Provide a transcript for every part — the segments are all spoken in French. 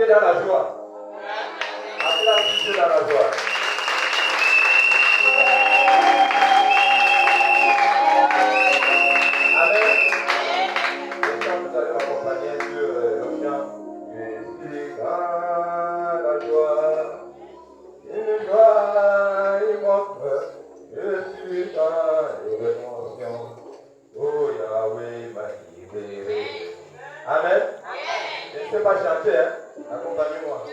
Dieu dans la joie. Acclame Dieu dans la joie. Amen. Et quand vous allez m'accompagner sur le chant, je suis dans la joie. Une joie immense, je suis dans l'émotion. Oh Yahweh m'a libéré. Amen. Je ne sais pas chanter, hein? Accompagnez-moi.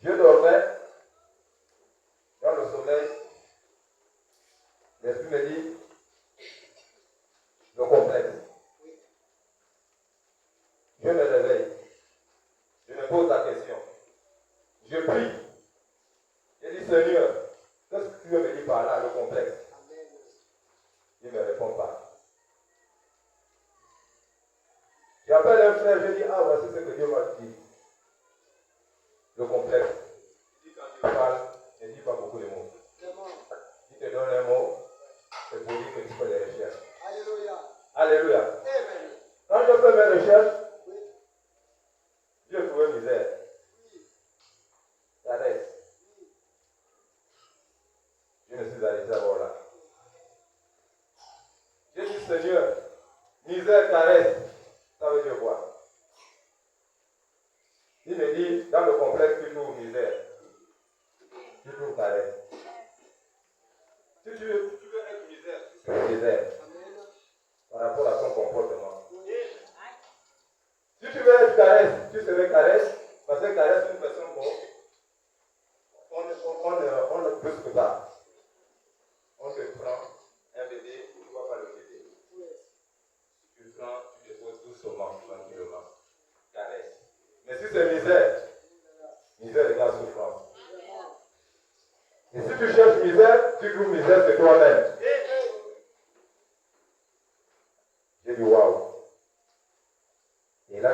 Je dormais dans le sommeil. L'esprit me dit le complexe. Je me réveille. Je me pose la question. Je prie. Je dis Seigneur, qu'est-ce que tu veux me dire par là, le complexe? Il ne me répond pas. J'appelle un frère, je dis, ah, voici ce que Dieu m'a dit. Le complexe. Il dit, quand tu parles, ne dis pas beaucoup de mots. Il te donne un mot, c'est pour dire que tu fais des recherches. Alléluia. Alléluia. Amen. Quand je fais mes recherches, Dieu trouve misère. Ça reste. Je me suis arrêté d'abord là. J'ai dit, Seigneur, misère, caresse, ça veut dire quoi? Il me dit, dans le complexe, tu trouves misère. Tu trouves caresse. Si tu veux être misère, tu seras misère. Par rapport à ton comportement. Si tu veux être caresse, tu seras caresse. Parce que caresse, c'est une personne on ne brusque pas. On te prend un bébé, tu ne vois pas le bébé. Tu le prends, tu le poses doucement, tranquillement. Caresse. Mais si c'est misère, misère égale souffrance. Et si tu cherches misère, tu trouves misère, c'est toi-même. J'ai dit waouh. Et là,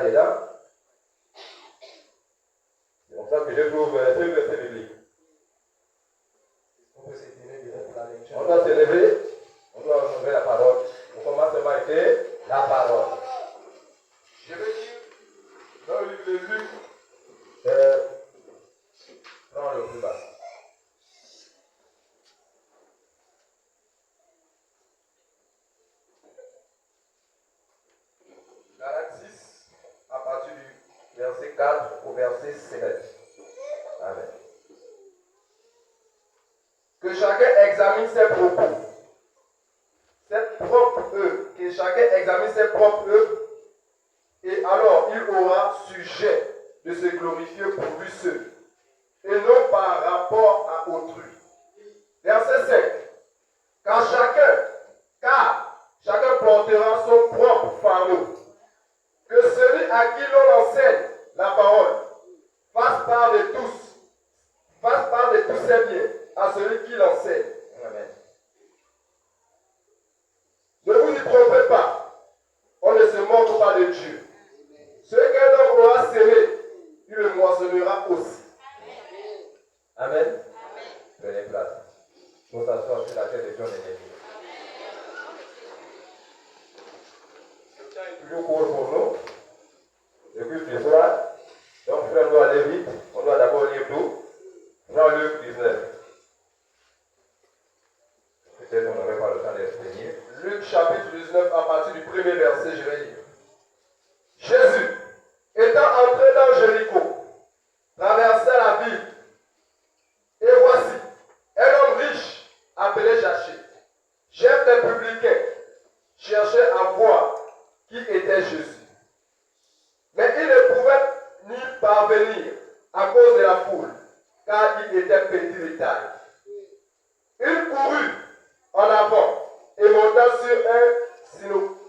c'est comme ça que je trouve ce verset biblique. On doit se lever, on doit ouvrir la parole. On commence à marquer la parole. Je vais dire, dans le livre de Luc, prends le plus bas. Galates 6, à partir du verset 4 au verset 7. Amen. Que chacun examine ses propos. Que chacun examine ses propres œuvres. Et alors il aura sujet de se glorifier pour lui seul. Et non par rapport à autrui. Verset 5. Car chacun portera son propre fardeau. Que celui à qui l'on enseigne la parole fasse part de tous ses biens à celui qui l'enseigne. Amen. Ne vous y trompez pas. On ne se moque pas de Dieu. Ce qu'un homme aura semé, il le moissonnera aussi. Amen. Prenez place. Pour s'asseoir sur la tête de Dieu et le temps est toujours court pour nous. Le culte du soir. Donc, on doit aller vite. On doit d'abord lire tout. Dans Luc 19. Peut-être qu'on n'aurait pas le temps d'exprimer. Luc chapitre 19, à partir du premier verset, je vais lire. Jésus, étant entré dans Jéricho, traversa la ville. Et voici, un homme riche, appelé Zachée, chef des publicains, cherchait à voir qui était Jésus. Mais il ne pouvait ni parvenir à cause de la foule, car il était petit de taille. Il courut en avant et monta sur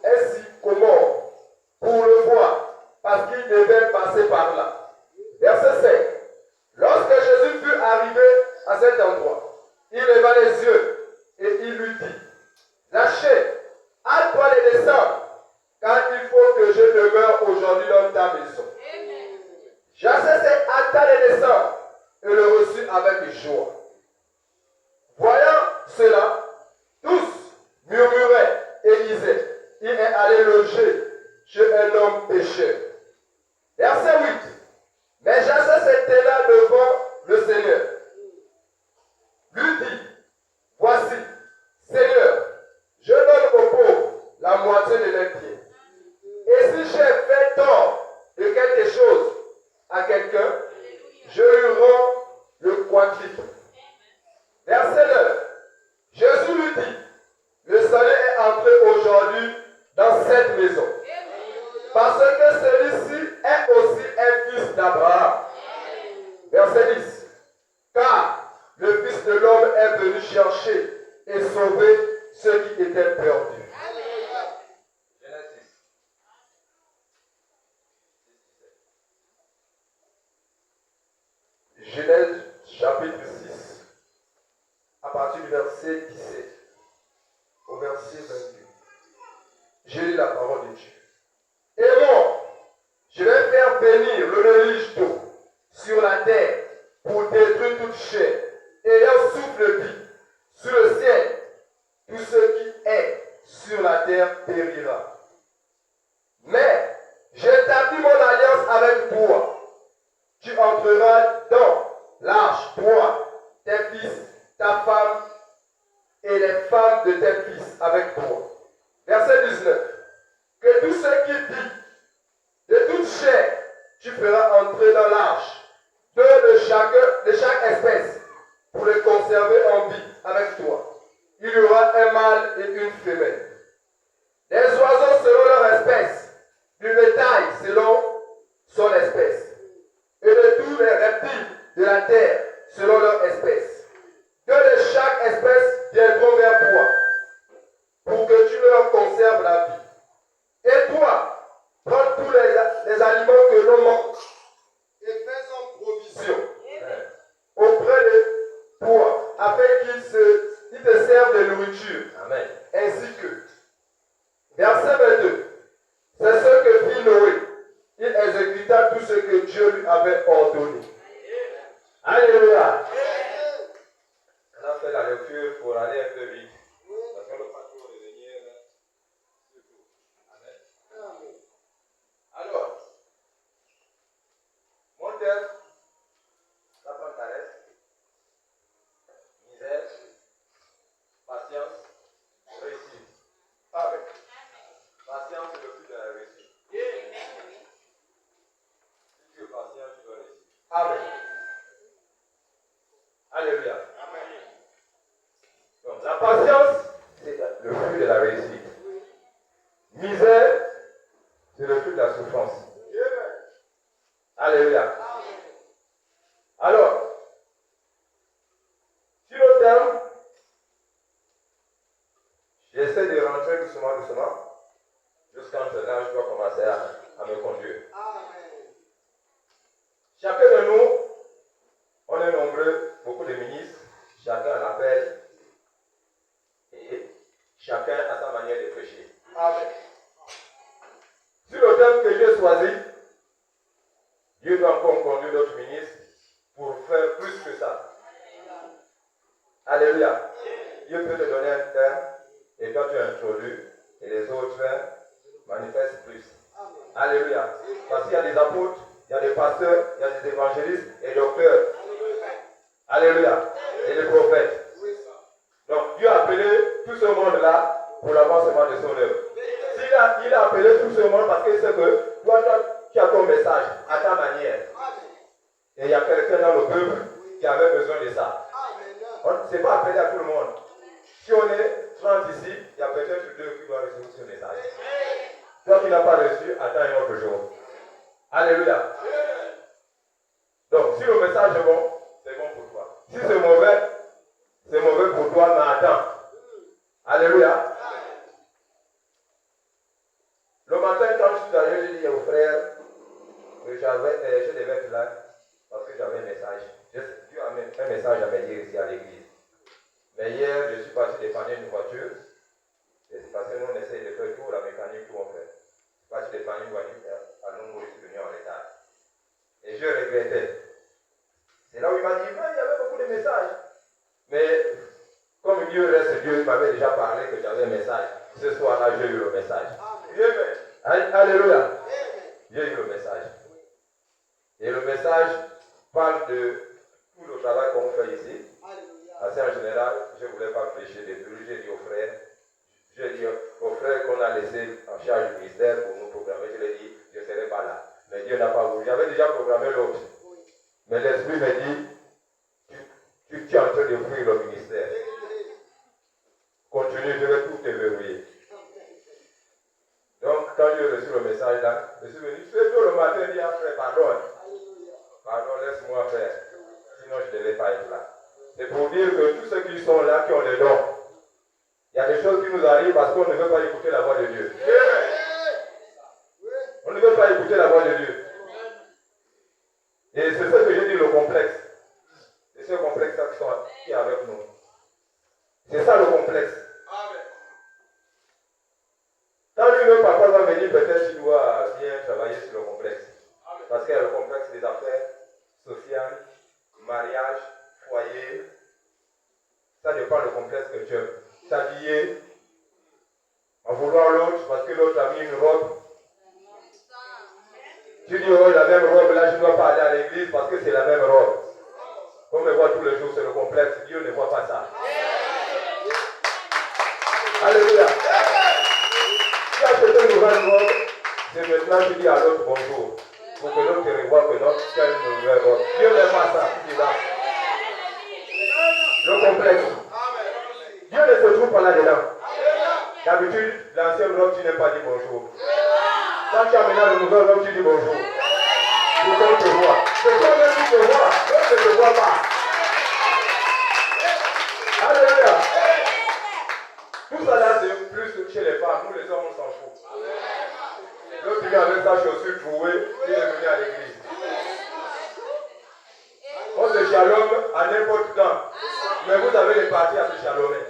un sycomore pour le voir, parce qu'il devait passer par là. Verset 5. Lorsque Jésus fut arrivé à cet endroit, il leva les yeux et il lui dit, Zachée, hâte-toi de descendre, car il faut que je demeure aujourd'hui dans ta maison. Zachée s'est hâta de descendre et le reçut avec joie. Voyant cela, tous murmuraient et disaient, il est allé loger chez un homme pécheur. Verset 8. Mais Zachée était là devant le Seigneur. Lui dit, voici, Seigneur, je donne aux pauvres la moitié de leurs biens. Et si j'ai fait tort de quelque chose à quelqu'un, je lui rends le quadruple. Verset 9. Jésus lui dit, le salut est entré aujourd'hui dans cette maison. Parce que celui-ci est aussi un fils d'Abraham. Verset 10. de l'homme est venu chercher et sauver ceux qui étaient perdus. Genèse chapitre 6, à partir du verset 17 au verset 28. Je lis la parole de Dieu. Et moi, je vais faire venir le déluge d'eau sur la terre pour détruire toute chair, ayant souffle de vie sur le ciel. Tout ce qui est sur la terre périra. Mais j'établis mon alliance avec toi. Tu entreras dans l'arche, toi, tes fils, ta femme et les femmes de tes fils avec toi. Verset 19. Que tout ce qui vit de toute chair, tu feras entrer dans l'arche, deux de chaque espèce, pour les conserver en vie avec toi. Il y aura un mâle et une femelle. Des oiseaux selon leur espèce, du bétail selon son espèce, et de tous les reptiles de la terre selon leur espèce. Deux de chaque espèce viendront vers toi, pour que tu leur conserves la vie. Et toi, prends tous les aliments que l'on mange, et fais-en provision auprès de toi, afin qu'ils te servent de nourriture. Amen. Ainsi que. Verset 22. C'est ce que fit Noé. Il exécuta tout ce que Dieu lui avait ordonné. Alléluia. On a fait la lecture pour aller un peu vite. Parce que le patron est venu. Amen. Alors, mon thème, la pantalette, misère, patience, réussite. Amen. Patience, c'est le fruit de la réussite. Si tu es patient, tu dois réussir. Amen. Alléluia. Amen. Donc, la patience, c'est le fruit de la réussite. Misère, c'est le fruit de la souffrance. Alléluia. Alors, sur le terme, j'essaie de rentrer doucement, jusqu'à maintenant, je dois commencer à me conduire. Chacun de nous, on est nombreux, beaucoup de ministres, chacun en appelle, et chacun a sa manière de prêcher. Amen. Sur le thème que j'ai choisi, Dieu doit encore conduire notre ministre pour faire plus que ça. Alléluia. Dieu peut te donner un thème et toi tu introduis et les autres manifestent plus. Alléluia. Parce qu'il y a des apôtres, il y a des pasteurs, il y a des évangélistes et docteurs. Alléluia. Et des prophètes. Donc Dieu a appelé tout ce monde-là pour l'avancement de son œuvre. Il a appelé tout ce monde parce qu'il sait que toi tu as ton message à ta manière. Et il y a quelqu'un dans le peuple qui avait besoin de ça. On ne s'est pas appelé à tout le monde. Si on est 30 ici, il y a peut-être 2 qui doivent recevoir ce message. Toi qui n'as pas reçu, attends un autre jour. Alléluia. Donc, si le message est bon, c'est bon pour toi. Si c'est mauvais pour toi, mais attends. Alléluia. Le matin, quand je suis allé, j'ai dit aux frères que je devais être là parce que j'avais un message. Dieu a un message à me dire ici à l'église. Mais hier, je suis parti dépanner une voiture. C'est parce que nous, on essaye de faire tout la mécanique, tout on fait. Je suis parti dépanner une voiture à nous, je suis venu en retard. Et je regrettais. C'est là où il m'a dit, il y avait beaucoup de messages. Mais comme Dieu reste Dieu, il m'avait déjà parlé que j'avais un message. Ce soir-là, j'ai eu le message. Alléluia. J'ai eu le message. Et le message parle de tout le travail qu'on fait ici. Parce qu'en général, je ne voulais pas prêcher des bruits. J'ai dit aux frères qu'on a laissé en charge du ministère pour nous programmer. Je leur ai dit, je ne serai pas là. Mais Dieu n'a pas voulu. J'avais déjà programmé l'autre. Mais l'Esprit m'a dit, tu es en train de fuir le ministère. Continue, je vais tout te verrouiller. Donc, quand j'ai reçu le message là, je suis venu très tôt le matin et dit, frère, pardon. Pardon, laisse-moi faire. Sinon, je ne devais pas être là. C'est pour dire que tous ceux qui sont là, qui ont les dons, il y a des choses qui nous arrivent parce qu'on ne veut pas écouter la voix de Dieu. On ne veut pas écouter la voix de Dieu. Et c'est ce que j'ai dit, le complexe. C'est ce complexe-là qui est avec nous. C'est ça le complexe. Quand lui-même, papa va venir, peut-être qu'il doit bien travailler sur le complexe. Parce qu'il y a le complexe des affaires sociales, mariage, foyer. Ça n'est pas le complexe que tu aimes. S'habiller, en vouloir l'autre parce que l'autre a mis une robe. Tu dis, oh, la même robe, là, je ne dois pas aller à l'église parce que c'est la même robe. On me voit tous les jours, c'est le complexe. Dieu ne voit pas ça. Alléluia. Tu as acheté une nouvelle robe, c'est maintenant tu dis à l'autre bonjour. Pour que l'autre te revoie que non, tu as une nouvelle robe. Dieu n'aime pas ça. Tu dis là. Le complexe. Dieu ne se trouve pas là-dedans. D'habitude, l'ancienne robe, tu n'aimes pas dire bonjour. Quand tu as maintenant le nouvel robe, tu dis bonjour. Pour qu'on te voit. C'est toi-même qui te vois. L'autre ne te voit pas. Alléluia. Tout ça là, c'est plus chez les femmes. Nous, les hommes, on s'en fout. L'autre vient avec sa chaussure trouée, il est venu à l'église. On se shalom à n'importe quand. Mais vous avez les parties à se chalomer.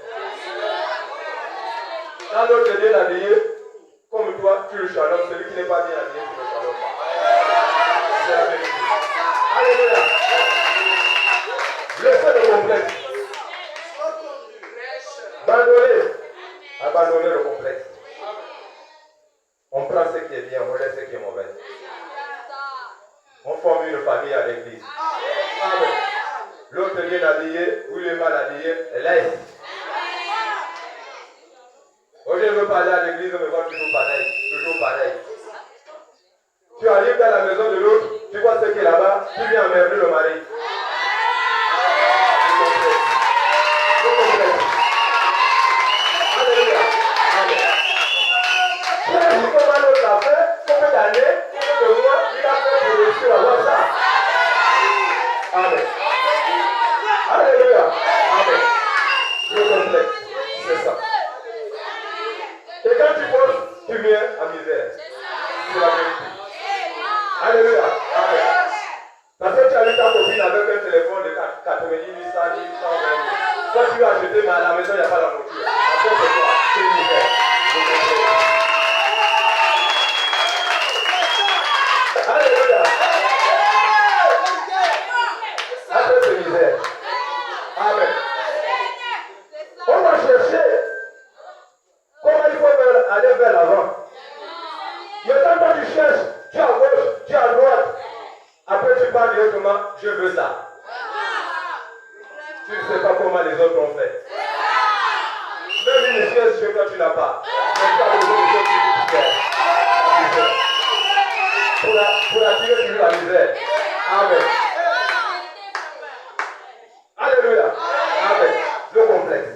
Quand l'autre est bien habillé, comme toi, tu le chalomes. Celui qui n'est pas bien habillé, tu le chalomes pas. C'est la vérité. Alléluia. Laissez le complexe. Abandonnez le complexe. On prend ce qui est bien, on laisse ce qui est mauvais. On forme une famille à l'église. Amen. L'autre est bien habillé, ou il est mal habillé, laisse. Aujourd'hui, je veux pas aller à l'église, on me voit toujours pareil. Tu arrives dans la maison de l'autre, tu vois ce qui est là-bas, tu viens emmerder le mari. Le complexe. Alléluia. Amen. Tu as dit comment l'autre a fait, combien d'années, combien de mois, il a fait pour réussir à voir ça. Amen. Alléluia. Amen. Le complexe, c'est ça. Et quand tu penses, tu viens à misère. C'est la vérité. Alléluia. Amen. Parce que tu as eu ta copine avec un téléphone de 90 000, 100 000, 120 000. Quand tu vas acheter, mais à la maison, il n'y a pas la voiture. Après, c'est quoi? C'est une misère. Alléluia. Après, c'est misère. Amen. On va chercher comment il faut aller vers l'avant. Le temps que tu cherches, tu es à gauche, tu es à droite. Après, tu parles directement, je veux ça. Tu ne sais pas comment les autres ont fait. Même une chaise chez toi, tu n'as pas. Mais tu as besoin de choses qui te font. Pour attirer sur la misère. Amen. Alléluia. Amen. Le complexe.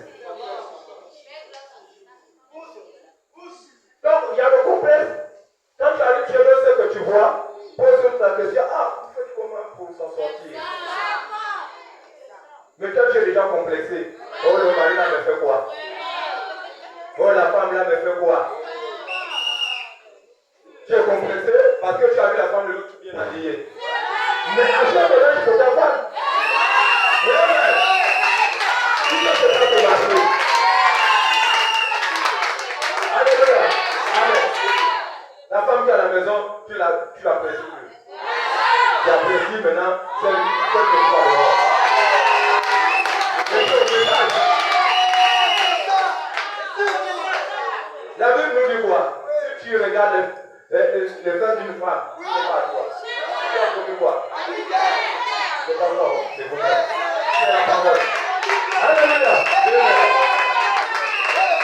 Donc, il y a le complexe. Quand tu arrives chez eux, ce que tu vois, pose ta question. Ah, vous faites comment pour s'en sortir? Mais toi, tu es déjà complexé. Oh, le mari là me fait quoi? Oh, la femme là me fait quoi? Tu es complexé parce que tu as vu la femme de l'autre bien habillée. Mais achète le linge pour ta femme. Mais tu ne sais pas te marcher. Alléluia. Amen. La femme qui est à la maison, tu l'apprécies plus. Tu apprécies maintenant celle que tu as dehors. La Bible nous dit quoi? Si tu regardes les fesses d'une femme, c'est pas toi. Tu as compris quoi? C'est pas moi, c'est vous-même. C'est la parole. Alléluia.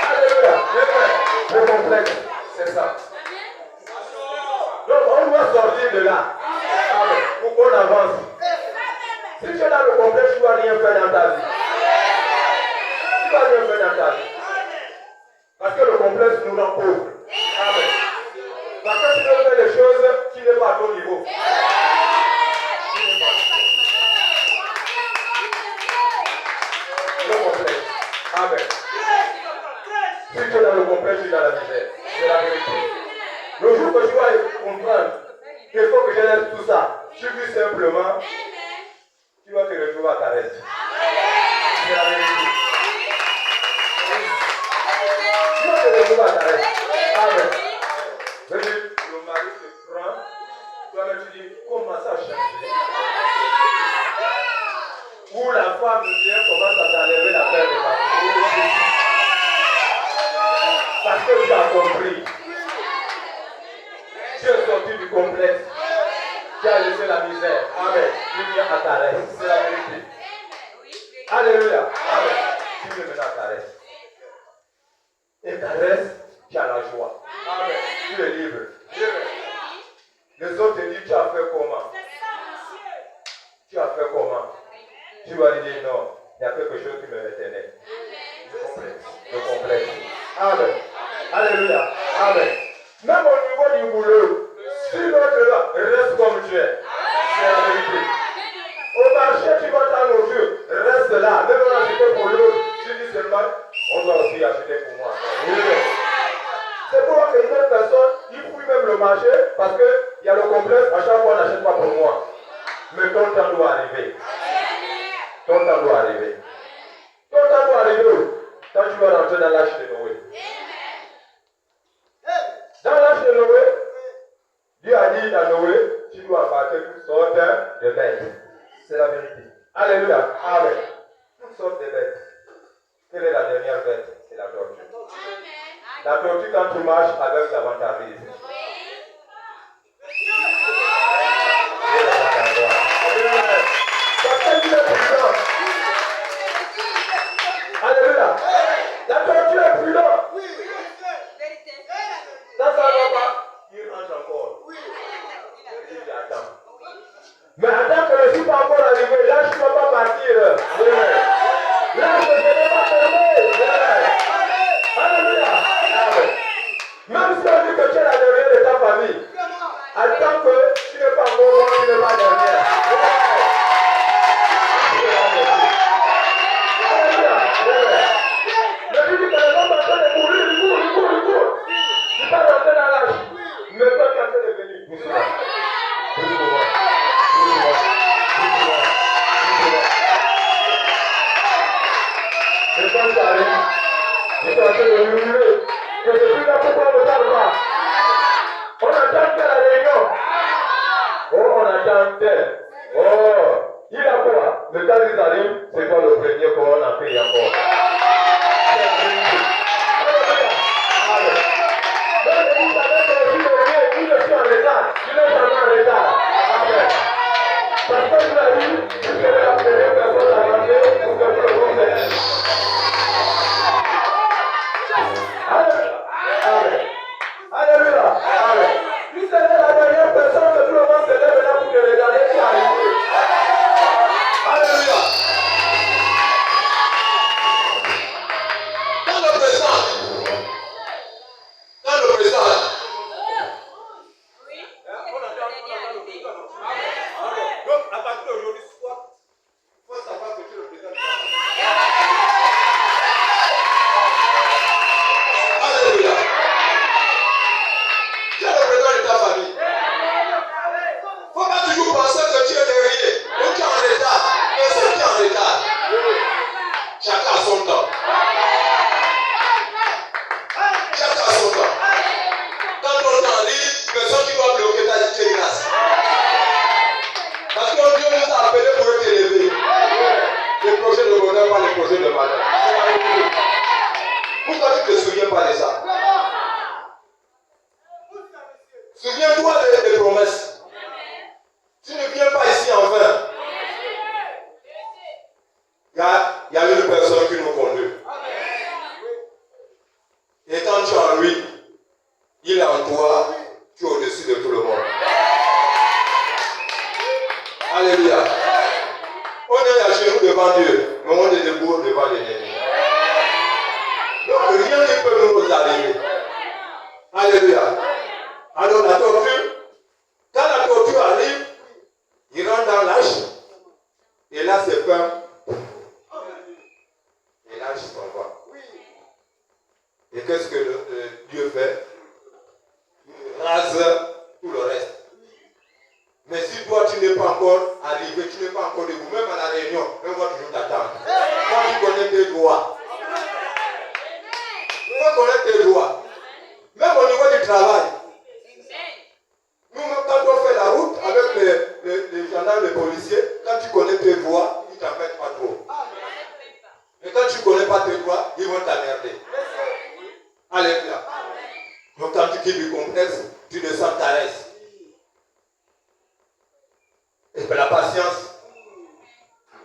Alléluia. Le complexe, c'est ça. Donc on doit sortir de là. Amen. Pour qu'on avance. Si tu es dans le complexe, tu ne vas rien faire dans ta vie. Tu ne vas rien faire dans ta vie. Parce que le complexe nous rend pauvres. Amen. Parce que tu veux faire les choses qui n'est pas à ton niveau. pour que tu vas comprendre qu'il faut que je laisse tout ça, tu vis simplement, tu vas te retrouver à ta reste. C'est la vérité. Tu vas te retrouver à ta reste. Amen. Le mari te prend, toi-même tu dis, comment ça change? Ou la femme vient, commence à t'enlever la paire de papier. Parce que tu as compris. Tu es sorti du complexe. Tu as laissé la misère. Amen. Tu viens à ta reste. C'est la vérité. Alléluia. Amen. Tu viens maintenant à ta reste. Et ta reste, tu as la joie. Amen. Tu es libre. Les autres te disent, tu as fait comment? Tu as fait comment? Tu vas lui dire non, il y a quelque chose qui me retenait. Le complexe. Amen. Alléluia. Amen. Même au niveau du boulot, si l'autre là reste comme tu es, c'est la vérité. Au marché, tu vas t'en reste là. Même on a acheté pour l'autre, tu dis seulement, on doit aussi acheter pour moi. C'est pour que une autre personne, il fouille même le marché parce qu'il y a le complexe, à chaque fois on n'achète pas pour moi. Mais ton temps doit arriver. Ton temps doit arriver. Ton temps doit arriver où? Quand tu vas rentrer dans l'âge de Noé. Dans l'âge de Noé, Dieu a dit à Noé, tu dois embarquer toutes sortes de bêtes. C'est la vérité. Alléluia. Amen. Toutes sortes de bêtes. Quelle est la dernière bête? C'est la tortue. La tortue, quand tu marches avec, ça va t'arriver. Alléluia. La tortue est prudente. Ça ne va pas. Il rentre encore. Il dit attends. Mais attends que je ne suis pas encore arrivé. Là, je ne peux pas partir. Là, je ne vais pas fermer. Alléluia. Même si on dit que tu es la dernière de ta famille, attends que tu n'es pas encore, tu n'es pas dernière. Mais tu dis que les hommes sont en train de mourir, ils courent. Tu pas rentrer dans l'âge. Mais toi, tu es en train de venir. C'est comme ça, je suis en train de mourir. Que je suis là pour ne parle pas. On attend que la réunion. Oh, on attend tel. Oh, il a quoi? Le temps qu'ils arrivent, c'est pas le premier qu'on a fait encore. Parce que tu l'as dit, tu serais la première personne à rentrer pour que tu le comptes. Alléluia. Amen. Tu serais la dernière personne que tout le monde se lève là pour te regarder qui arrive. Alléluia. Dans le présent. Donc, à partir d'aujourd'hui soir, il faut savoir que tu le présentes. Alléluia. Tu es le président de ta famille. Il ne faut pas toujours penser que tu es derrière ou tu es en retard. Et c'est qui est en retard. Chacun a son temps. Chacun a son temps. Quand ton temps arrive, personne qui va bloquer ta vie grâce. Parce que Dieu nous a appelés pour t'élever. Les projets de bonheur, pas les projets de malheur. Pourquoi tu ne te souviens pas de ça? Souviens-toi des promesses. Tu ne viens pas ici en vain. Il y a une personne qui nous conduit. Et quand tu es en lui, il est en toi, tu es au-dessus de tout le monde. Alléluia. On est à genoux devant Dieu, mais on est debout devant l'ennemi. Donc rien ne peut nous arriver. Alléluia. Alors la tortue, quand la tortue arrive, il rentre dans l'âge, et là c'est ferme. Et l'âge s'en va. Et qu'est-ce que Dieu fait? Il rase tout le reste. Mais si toi tu n'es pas encore arrivé, tu n'es pas encore debout, même à la réunion, on va toujours t'attendre. Quand tu connais tes droits, tu dois connaître tes droits. Même au niveau du travail. Nous-mêmes, quand on fait la route avec les gendarmes, les policiers, quand tu connais tes droits, ils ne t'embêtent pas trop. Mais quand tu ne connais pas tes droits, ils vont t'emmerder. Alléluia. Donc quand tu quittes du complexe, tu descends ta reste. Et puis la patience,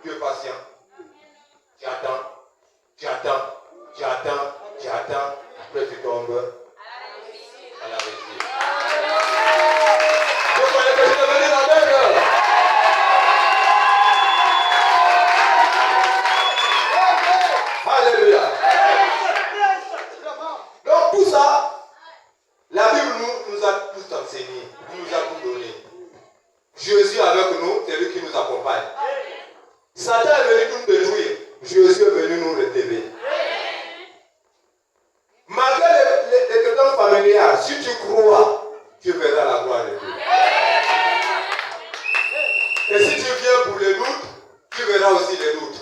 tu es patient. Tu attends, tu attends, tu attends, tu attends. Après tu tombes à la réussite. Je connais que je te venir en aide. Alléluia. Donc tout ça, la Bible nous a tout enseigné, nous a tout donné. Jésus avec nous, c'est lui qui nous accompagne. Satan est venu nous détruire, Jésus est venu nous relever. Malgré les questions familiales, si tu crois, tu verras la gloire de Dieu. Et si tu viens pour les doutes, tu verras aussi les doutes.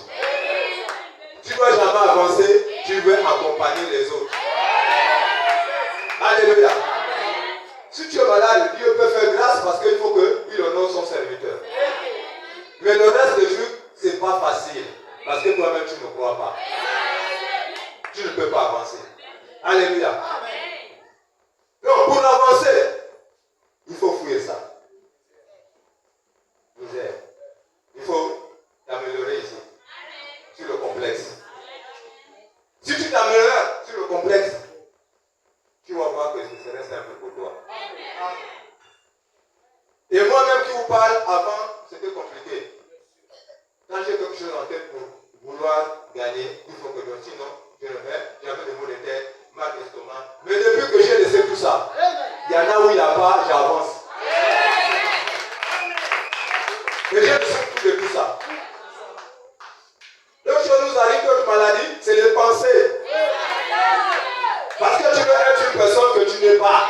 Tu ne dois jamais avancer, tu veux accompagner les autres. Alléluia. Si tu es malade, Dieu peut faire grâce parce qu'il faut qu'il honore son serviteur. Mais le reste des trucs, ce n'est pas facile. Parce que toi-même, tu ne crois pas. Tu ne peux pas avancer. Alléluia. Donc, pour avancer, il faut fouiller ça. Misère. Il faut t'améliorer ici. Sur le complexe. Si tu t'améliores sur le complexe, tu vas voir que ce serait simple pour toi. Et moi-même qui vous parle avant, c'était compliqué. Quand j'ai quelque chose en tête pour vouloir gagner, il faut que je, sinon, je le fais, j'avais des maux de tête, mal d'estomac. Mais depuis que j'ai laissé tout ça, il y en a où il n'y a pas, j'avance. Et j'ai laissé de tout ça. L'autre chose nous arrive, d'autres maladies, c'est les pensées. Parce que tu veux être une personne que tu n'es pas.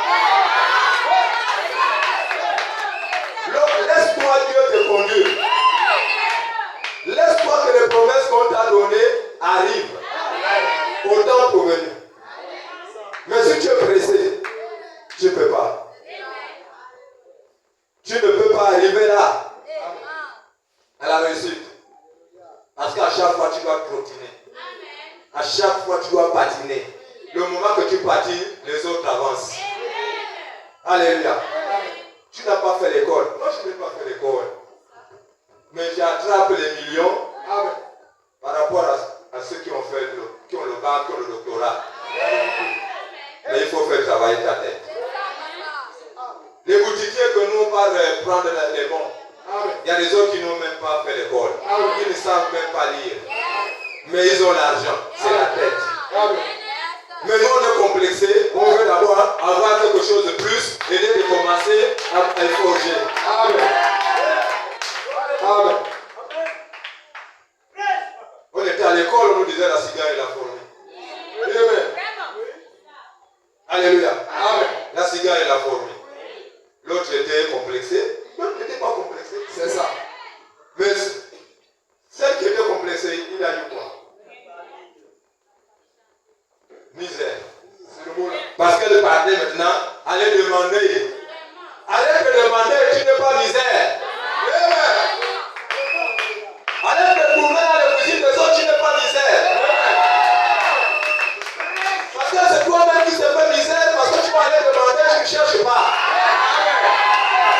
Donc laisse-toi Dieu te conduire. Laisse-toi que les promesses qu'on t'a données arrivent au temps provenu. Mais si tu es pressé, tu ne peux pas. Tu ne peux pas arriver là, à la réussite. Parce qu'à chaque fois, tu dois trottiner. À chaque fois, tu dois patiner. Le moment que tu patines, les autres avancent. Alléluia. Tu n'as pas fait l'école. Moi, je n'ai pas fait l'école. Mais j'attrape les millions par rapport à ceux qui ont fait qui ont le bac, qui ont le doctorat. Mais il faut faire travailler ta tête. Les boutiquiers que nous, on va prendre les bons. Il y a des autres qui n'ont même pas fait l'école. Ils ne savent même pas lire. Mais ils ont l'argent. C'est la tête. Mais nous, on est complexés. On veut d'abord avoir quelque chose de plus et de commencer à forger. Amen. Amen. On était à l'école, on nous disait la cigare et la fourmi. Amen. Alléluia. Amen. La cigare et la fourmi. L'autre était complexé. L'autre n'était pas complexé. C'est ça. Mais celle qui était complexée, il a eu quoi? Misère. Parce qu'elle partait maintenant, allez demander. Allez te demander, tu n'es pas misère. Allez te tourner dans les cuisines des autres, tu n'es pas misère. Parce que c'est toi-même qui te fait misère, parce que tu vas aller demander, tu ne cherches pas.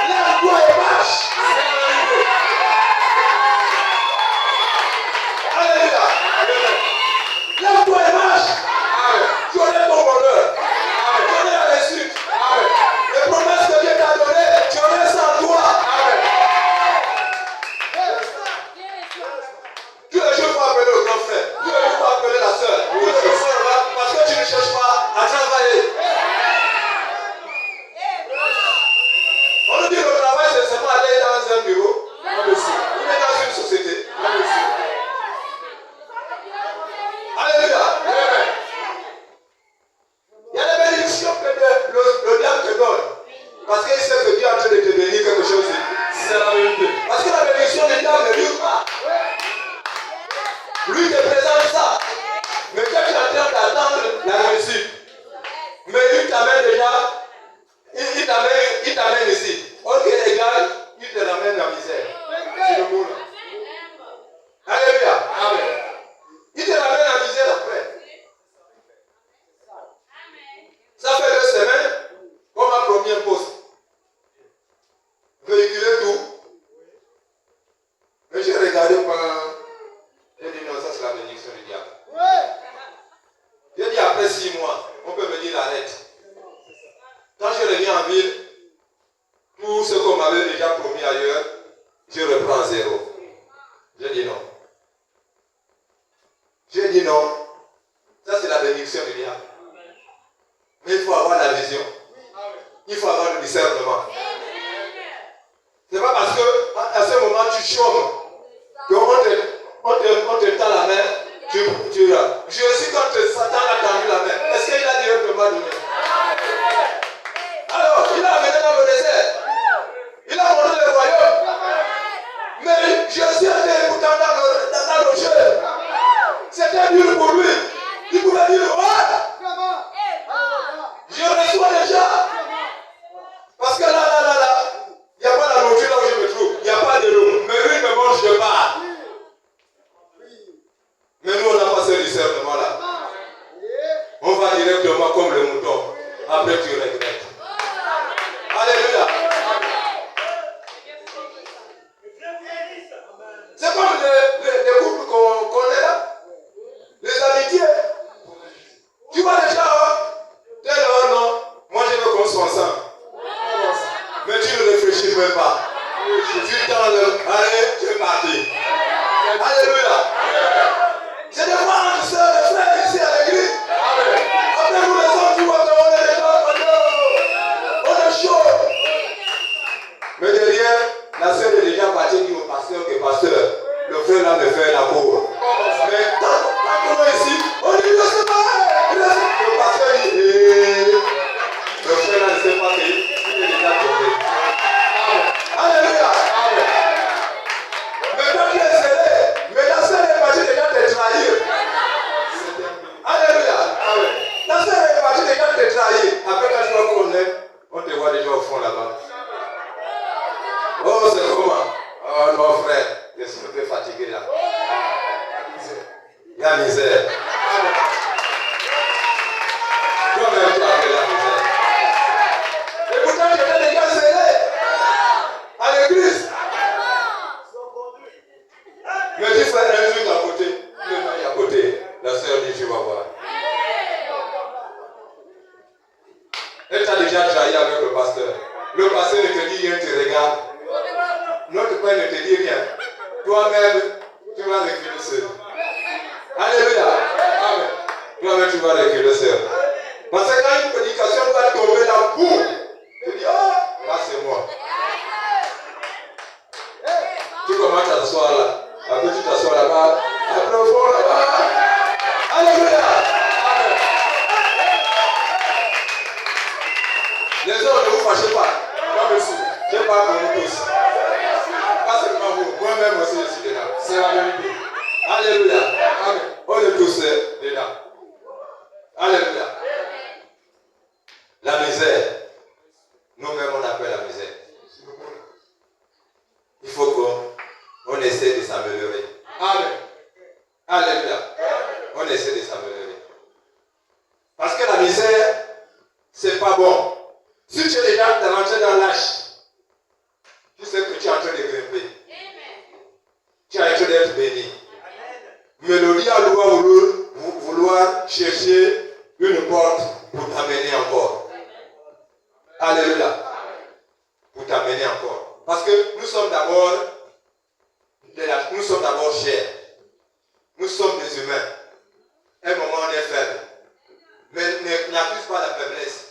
Lève-toi et marche. Alléluia. Lève-toi et marche. Tu connais ton bonheur. Tu connais la réussite. Les promesses il t'amène ici. Ok, les gars, il te ramène la misère. C'est le mot là. Alléluia. Amen. Il te ramène la misère après. Ça fait 2 semaines qu'on m'a promis un poste. Véhiculer tout. Mais j'ai regardé pendant. J'ai dit non, ça c'est la bénédiction du diable. J'ai dit après 6 mois, on peut me dire arrête. Quand je reviens en ville, tout ce qu'on m'avait déjà promis ailleurs, je reprends à 0. J'ai dit non. J'ai dit non. Ça c'est la bénédiction du diable. Mais il faut avoir la vision. Il faut avoir le discernement. C'est pas parce que à ce moment tu chômes qu'on te tend la main. Je suis quand Satan a tendu la main. Est-ce qu'il a directement donné? Alors, il a amené dans le désert. Il a montré le royaume. Mais je suis allé pourtant dans le jeu. C'était dur pour lui. Il pouvait dire ouais. Je reçois déjà. Parce que là, il n'y a pas la nourriture là où je me trouve. Il n'y a pas de l'eau. Mais lui, il me mange de part. Mais nous, on n'a pas ce discernement là. On va directement comme le mouton. Après, tu regrettes. Alléluia. C'est comme les couples qu'on est là. Les amitiés. Tu vois déjà, tel non, moi je veux qu'on soit ensemble. Mais tu ne réfléchis même pas. Tu tends allez, tu es parti. Alléluia. C'est des fois entre sœurs et frères ici à l'église. Après vous les hommes, tu vois, on est des gens, on est chaud. Mais derrière, la sœur est déjà partie dire au pasteur que pasteur, le frère là me fait la cour. Mais quand on est ici, on dit je sais pas. Le pasteur dit le frère là ne sait pas qu'il est déjà tombé. Alléluia. Mais quand tu es serré, mais la sœur est partie déjà te trahir. Alléluia. La sœur est partie déjà te trahir. Après quand tu vois qu'on est, on te voit déjà au fond là-bas. Oh, c'est comment? Oh non frère, je suis un peu fatigué là. Il y a la misère. Toi-même tu as fait la misère. Et pourtant tu étais déjà serré à l'église. Mais tu fais un truc à côté, le mec à côté. La sœur dit, tu vas voir. Elle t'a déjà trahi avec le pasteur. Le pasteur ne te dit rien, tu regardes. Notre père ne te dit rien. Toi-même, tu vas reculer seul. Alléluia. Amen. Toi-même, tu vas reculer seul. Parce que quand une prédication va tomber là, boum, tu dis, oh, là c'est moi. Tu commences à t'asseoir là. Après tu t'assois là-bas. Après au fond là-bas. Alléluia. Amen. Les hommes, ne vous fâchez pas. Moi aussi, je parle pour nous tous. Pas seulement vous, moi-même aussi je suis dedans. C'est la vérité. Alléluia. Amen. On est tous dedans. Alléluia. La misère. Nous-mêmes on appelle la misère. Il faut qu'on essaie de s'améliorer. Amen. Alléluia. On essaie de s'améliorer. Parce que la misère, c'est pas bon. Si tu es déjà rentré dans l'âge, tu sais que tu es en train de grimper. Tu es en train d'être béni. Mais le diable doit vouloir chercher une porte pour t'amener encore. Alléluia. Pour t'amener encore. Parce que nous sommes d'abord chers. Nous sommes des humains. À un moment, on est faible. Mais n'accuse pas la faiblesse.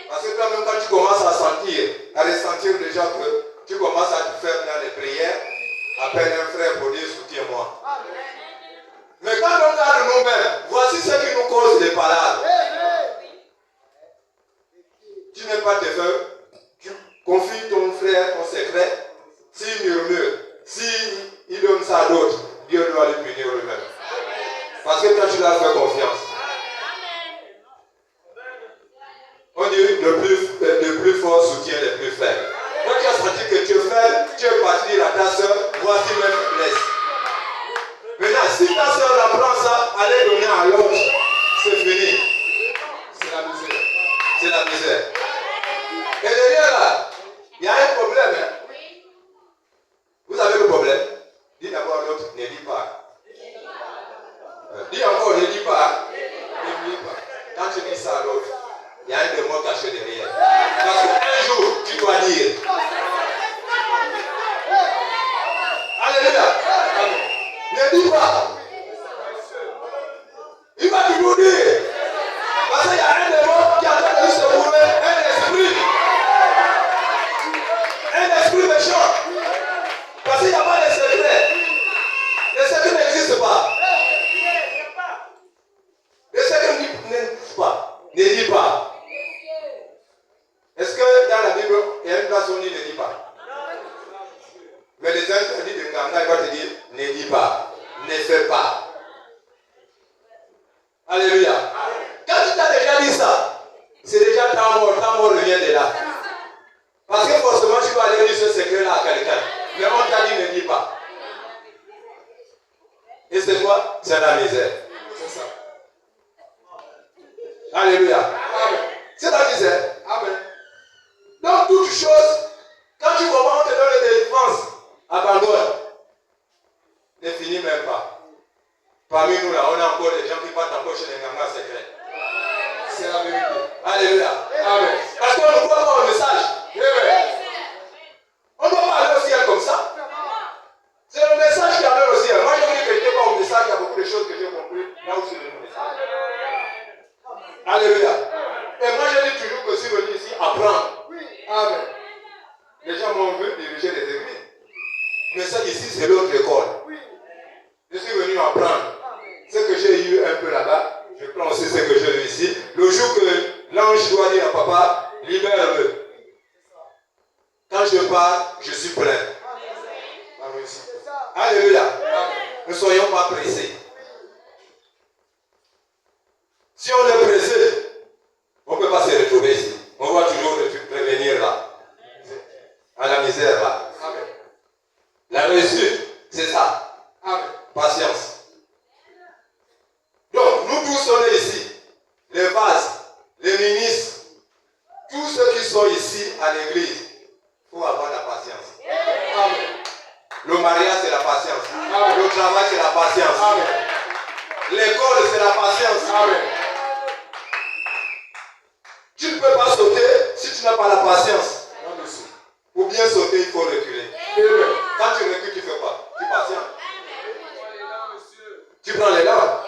Parce que toi-même, quand tu commences à ressentir déjà que tu commences à te faire dans les prières, appelle un frère pour dire soutiens-moi. Mais quand on regarde nous-mêmes, voici ce qui nous cause des palabres. Tu n'aimes pas tes frères, tu confies ton frère, ton secret. S'il murmure, s'il donne ça à d'autres, Dieu doit lui punir lui-même. Parce que toi, tu l'as fait confiance. On dit le plus fort, corps soutient les plus faibles. Quand tu as senti que tu es faible, tu es parti dire à ta soeur, voici mes faiblesses. Maintenant, si ta soeur apprend ça, allez donner à l'autre, c'est fini. C'est la misère. C'est la misère. Et derrière là, il y a un problème. Hein? Vous avez le problème? Dis d'abord à l'autre, ne lis pas. Dis encore, ne lis pas. Ne lis pas. Quand tu dis ça à l'autre, il y a un démon caché derrière. Parce qu'un jour, tu dois dire. Alléluia. Ne dis pas. Il va toujours dire. Parce qu'il y a un démon qui est en train de se mourir, un esprit méchant. Parce qu'il n'y a pas de secret. Les secrets n'existent pas. Les secrets n'existent pas. Ne dis pas. Est-ce que dans la Bible, il y a une place où on dit ne dis pas? Mais les interdits de Nganga, il va te dire ne dis pas. Ne fais pas. Alléluia. Quand tu t'as déjà dit ça, c'est déjà ta mort vient de là. Parce que forcément, tu vas aller dire ce secret-là à quelqu'un. Mais on t'a dit ne dis pas. Et c'est quoi? C'est la misère. C'est ça. Alléluia. Amen. C'est la misère. Amen. Donc, toute chose, quand tu comprends, on te donne des défenses, abandonne. Ne finis même pas. Parmi nous là, on a encore des gens qui partent encore chez les Nganga secrets. C'est la vérité. Alléluia. Amen. Parce qu'on ne voit pas un message. Amen. On ne doit pas aller au ciel comme ça. C'est le message qui amène au ciel. Moi, je dis que je n'ai pas au message, il y a beaucoup de choses que j'ai compris là où c'est le message. Alléluia. Et moi, je dis toujours que si je dis ici, apprendre. Amen. Les gens m'ont vu diriger les églises. Mais ça, ici, c'est l'autre école. Je suis venu apprendre. Ce que j'ai eu un peu là-bas, je prends aussi ce que j'ai eu ici. Le jour que l'ange doit dire à papa, libère-le. Quand je pars, je suis plein. Alléluia. Ne soyons pas pressés. Si on est pressé, on ne peut pas se retrouver ici. On va toujours revenir là. À la misère là. La réussite, c'est ça. Patience. Donc, nous tous, on est ici. Les vases, les ministres, tous ceux qui sont ici à l'église, il faut avoir la patience. Amen. Le mariage, c'est la patience. Amen. Le travail, c'est la patience. Amen. L'école, c'est la patience. Amen. Tu ne peux pas sauter si tu n'as pas la patience. Pour bien sauter, il faut reculer. Amen. Quand tu recules, tu fais quoi? Tu patientes. Tu prends les larmes.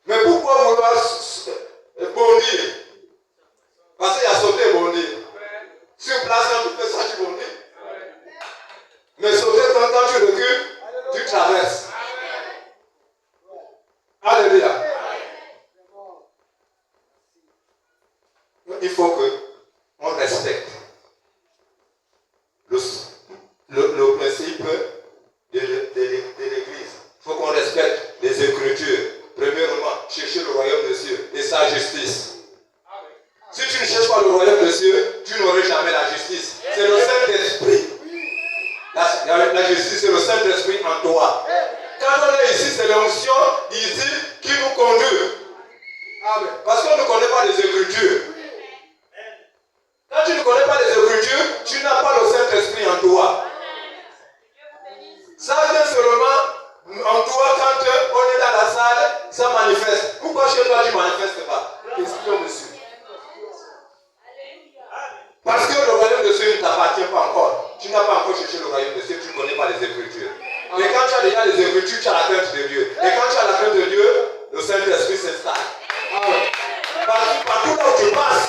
Mais pourquoi vouloir bondir? Parce qu'il y a sauté et bondir. Sur place, quand tu fais ça, tu bondis. Mais sauter, quand tu recules, tu traverses. Alléluia. Il faut qu'on respecte le principe de l'Église. Il faut qu'on respecte les Écritures. Premièrement, chercher le royaume des cieux et sa justice. Si tu ne cherches pas le royaume des cieux, tu n'auras jamais la justice. C'est le Saint-Esprit. La justice, c'est le Saint-Esprit en toi. Quand on est ici, c'est l'onction ici qui nous conduit. Amen. Parce qu'on ne connaît pas les Écritures. Quand tu ne connais pas les Écritures, tu n'as pas le Saint-Esprit en toi. Ça vient seulement en toi quand on est dans la salle, ça manifeste. Pourquoi chez toi tu ne manifestes pas? Question monsieur. Parce que le royaume de Dieu ne t'appartient pas encore. Tu n'as pas encore cherché le royaume de Dieu, tu ne connais pas les Écritures. Mais quand tu as déjà les Écritures, tu as la crainte de Dieu. Et quand tu as la crainte de Dieu, le Saint-Esprit s'installe. Partout là où tu passes,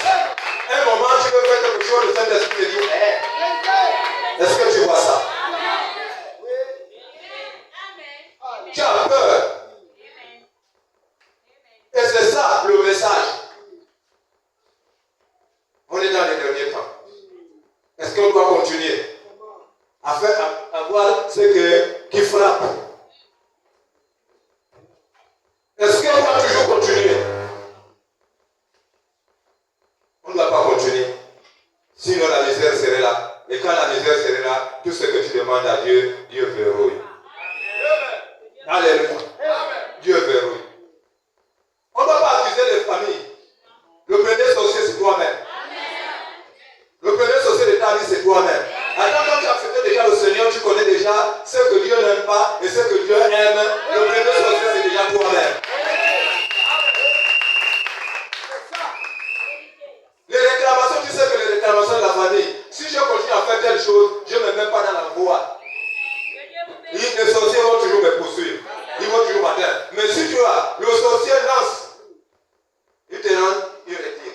un moment tu veux faire quelque chose, le Saint-Esprit te dit, est-ce que tu vois ça? Tu as peur. Et c'est ça le message. On est dans les derniers temps. Est-ce qu'on doit continuer à voir ce qui frappe? Est-ce qu'on doit toujours continuer? On ne doit pas continuer. Sinon, la misère serait là. Et quand la misère serait là, tout ce que tu demandes à Dieu, Dieu verrouille. Alléluia. Dieu verrouille. On ne doit pas accuser les familles. Le premier sorcier, c'est toi-même. Le premier sorcier de ta vie, c'est toi-même. Attends, quand tu acceptes déjà le Seigneur, tu connais déjà ce que Dieu n'aime pas et ce que Dieu aime. Le premier sorcier, c'est déjà toi-même. Les réclamations, tu sais que les réclamations de la famille, si je continue à faire telle chose, je ne me mets pas dans la voie. Les sorciers vont toujours me poursuivre. Ils vont toujours m'atteindre. Mais si tu as, le sorcier lance, il te lance, il retire.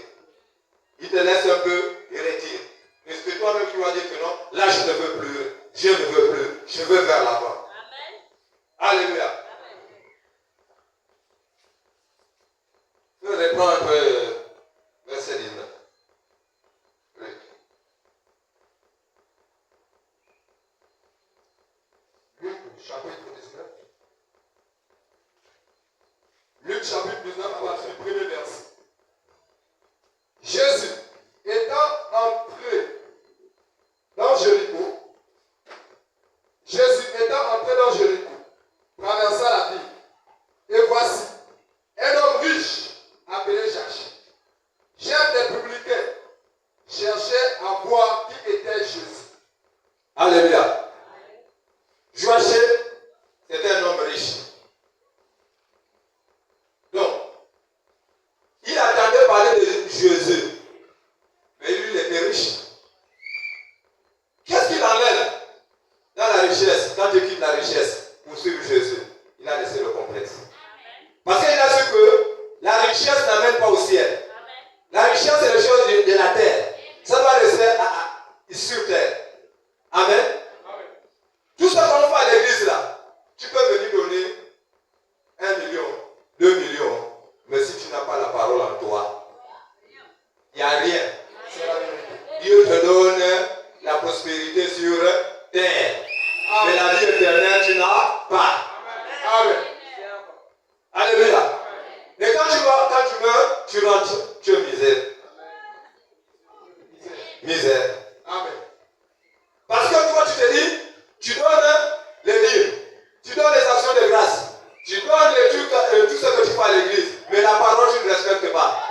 Il te laisse un peu, il retire. Mais c'est toi-même qui vas dire que non, là je ne veux plus, je ne veux plus, je veux vers l'avant. Alléluia. Je reprends un peu verset 19. Luc chapitre 19. Luc chapitre 19 à partir du premier verset. Jésus, étant entré dans Jéricho, traversa la ville. Et voici, un homme riche appelé Zachée, chef des publicains, cherchait à voir qui était Jésus. Alléluia. Zachée, c'était un homme riche. Donc, il attendait parler de Jésus. Mais lui, il était riche. Qu'est-ce qu'il enlève dans la richesse? Quand tu quittes la richesse pour suivre Jésus, il a laissé le complexe. Parce qu'il a su que la richesse n'amène pas au ciel. La richesse, c'est les choses de la terre. Ça doit rester sur terre. Amen. Tout ce qu'on fait à l'église là, tu peux venir donner 1 million, 2 millions, mais si tu n'as pas la parole en toi, il n'y a rien. Dieu te donne la prospérité sur terre. Mais la vie éternelle, tu n'as pas. Amen. Alléluia. Et quand tu meurs, tu rentres, tu es misère. Misère. Amen. Parce que toi, tu te dis, tu donnes les livres, tu donnes les actions de grâce, tu donnes les trucs, tout ce que tu fais à l'église, mais la parole, tu ne respectes pas.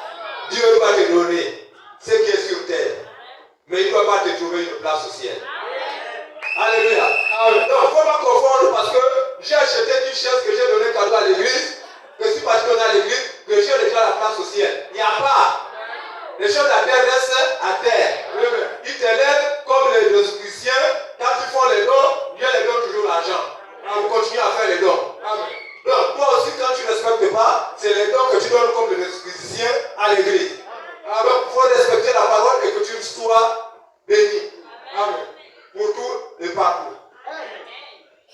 Dieu doit te donner ce qui est sur terre, mais il ne doit pas te trouver une place au ciel. Alléluia. Donc, il ne faut pas confondre parce que j'ai acheté une chaise que j'ai donné cadeau à l'église, que si parce qu'on est à l'église, que j'ai déjà la place au ciel. Il n'y a pas. Les choses de la terre restent à terre. Ils t'élèvent comme les chrétiens. Quand ils font les dons, Dieu les donne toujours l'argent. On continue à faire les dons. Donc, toi aussi, quand tu ne respectes pas, c'est les dons que tu donnes comme les chrétiens à l'église. Donc, il faut respecter la parole et que tu sois béni. Amen. Pour tout et partout.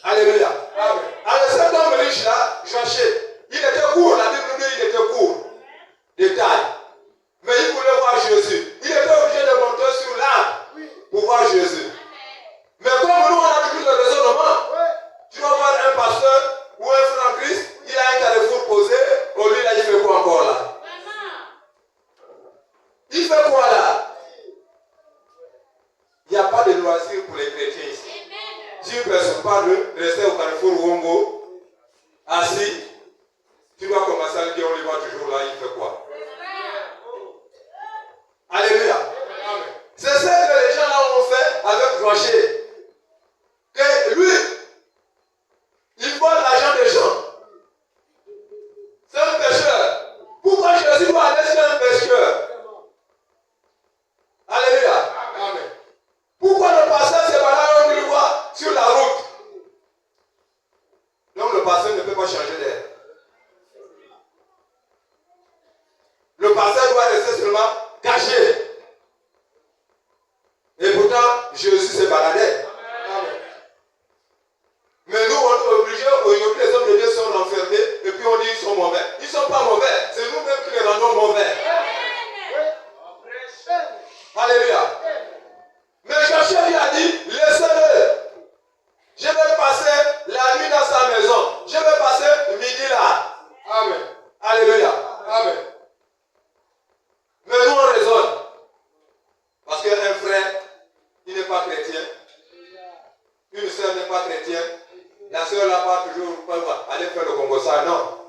Alléluia. Amen. Alors cet homme riche là, Zachée, il était court, la Bible dit il était court, de taille. Mais il voulait voir Jésus. Il était obligé de monter sur l'arbre pour voir Jésus. Mais comme nous on a toujours le raisonnement, tu vas voir un pasteur ou un frère en Christ, il a un carrefour posé, au lui là il fait quoi encore là? Il fait quoi là? Il n'y a pas de loisir pour les chrétiens ici. Si une personne parle, rester au carrefour Wongo, assis, tu dois commencer à lui dire, on le voit toujours là, il fait quoi? Alléluia. C'est ce que les gens là ont fait avec Zachée. Que lui, il vole l'argent des gens. C'est un pécheur. Pourquoi Jésus doit aller sur un pécheur? Alléluia. Amen. Pourquoi le pasteur se balade, on le voit sur la route? Donc le pasteur ne peut pas changer d'air. Le pasteur doit rester seulement caché. Et pourtant, Jésus se baladait. Amen. Mais nous, on est obligés, aujourd'hui, les hommes de Dieu sont enfermés, et puis on dit qu'ils sont mauvais. Ils ne sont pas mauvais, c'est nous-mêmes qui les rendons mauvais. Alléluia. Mais Zachée lui a dit, laissez-le. Je vais passer la nuit dans sa maison. Je vais passer midi là. Amen. Alléluia. Amen. Mais nous on raisonne. Parce qu'un frère ça, non.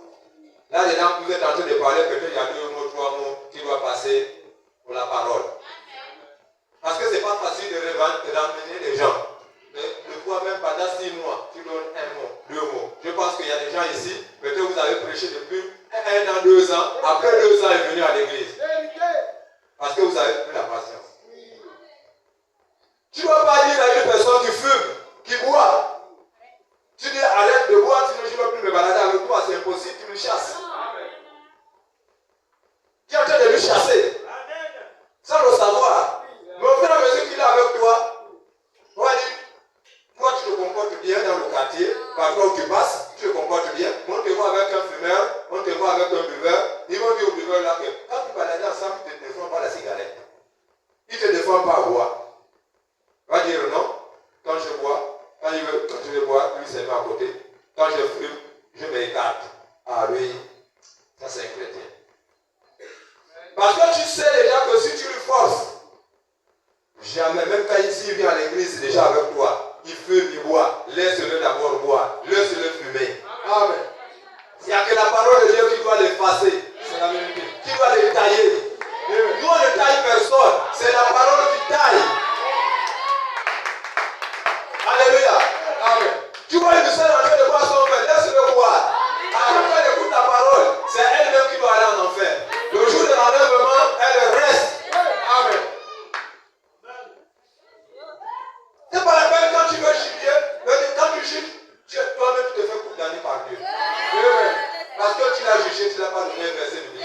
Là, dedans, vous êtes en train de parler, peut-être il y a 2 mots, 3 mots qui doivent passer pour la parole. Parce que ce n'est pas facile d'emmener les gens. Mais le fois même pendant 6 mois, tu donnes 1 mot, 2 mots. Je pense qu'il y a des gens ici, peut-être vous avez prêché depuis 1 an, 2 ans. Après 2 ans, il est venu à l'église. Parce que vous avez plus la patience. Tu ne vas pas dire à une personne qui fume, qui boit. Tu dis arrête de boire, sinon je ne veux plus me balader avec toi. C'est impossible, tu me chasses. Tu es en train de lui chasser. Sans le savoir. Mais au fur et à mesure qu'il est avec toi, on va dire, toi tu te comportes bien dans le quartier, parfois où tu passes, tu te comportes bien. On te voit avec un fumeur, on te voit avec un buveur. Ils vont dire au buveur là que quand tu balades ensemble, tu ne te défends pas la cigarette. Ils ne te défendent pas à boire. On va dire non. Quand je bois, quand je veux boire, lui se met à côté. Quand je fume, je m'écarte. Ah lui, ça c'est un chrétien. Parce que tu sais déjà que si tu le forces, jamais, même quand il vient à l'église déjà avec toi, il fume, il boit, laisse-le d'abord boire, laisse-le fumer. Amen. Il n'y a que la parole de Dieu qui doit l'effacer. C'est la vérité. Qui doit le tailler. Nous, on ne taille personne. C'est la parole qui taille. Alléluia. Amen. Tu vois une soeur en train de boire son verre, laisse-le boire. Alors quand elle écoute ta parole, c'est elle-même qui doit aller en enfer. Le jour de l'enlèvement, elle reste. Amen. C'est pas la peine quand tu veux juger, quand tu juges, toi-même tu te fais condamner par Dieu. Amen. Parce que tu l'as jugé, tu n'as pas donné un verset biblique.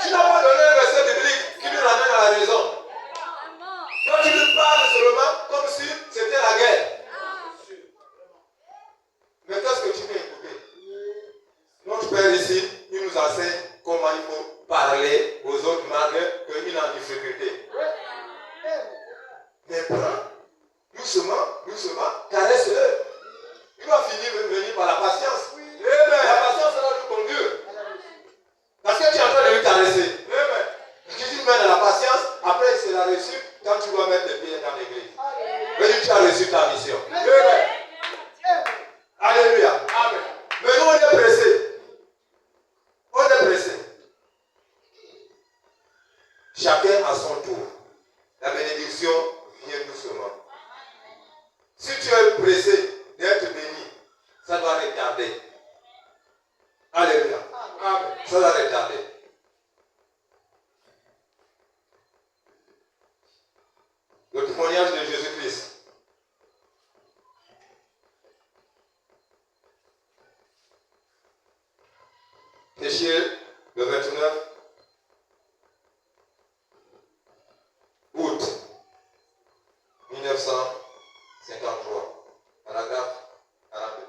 Tu n'as pas donné un verset biblique qui nous ramène à la raison. Toi tu lui parles seulement comme si c'était la guerre. Mais qu'est-ce que tu peux écouter? Notre Père ici, il nous enseigne comment il faut parler aux autres malgré qu'il est en difficulté. Mais prends, doucement, caresse-le. Il va venir par la patience. La patience va nous conduire. Parce que tu es en train de lui caresser. Si tu mènes à la patience, après c'est la réussite quand tu dois mettre les pieds dans l'église. Mais tu as reçu ta mission. Alléluia. Amen. Mais nous on est pressés. On est pressés. Chacun à son tour. La bénédiction vient doucement. Si tu es pressé d'être béni, ça doit retarder. Alléluia. Amen. Ça doit retarder. Le témoignage de Jésus-Christ. Péché le 29 août 1953, paragraphe 42.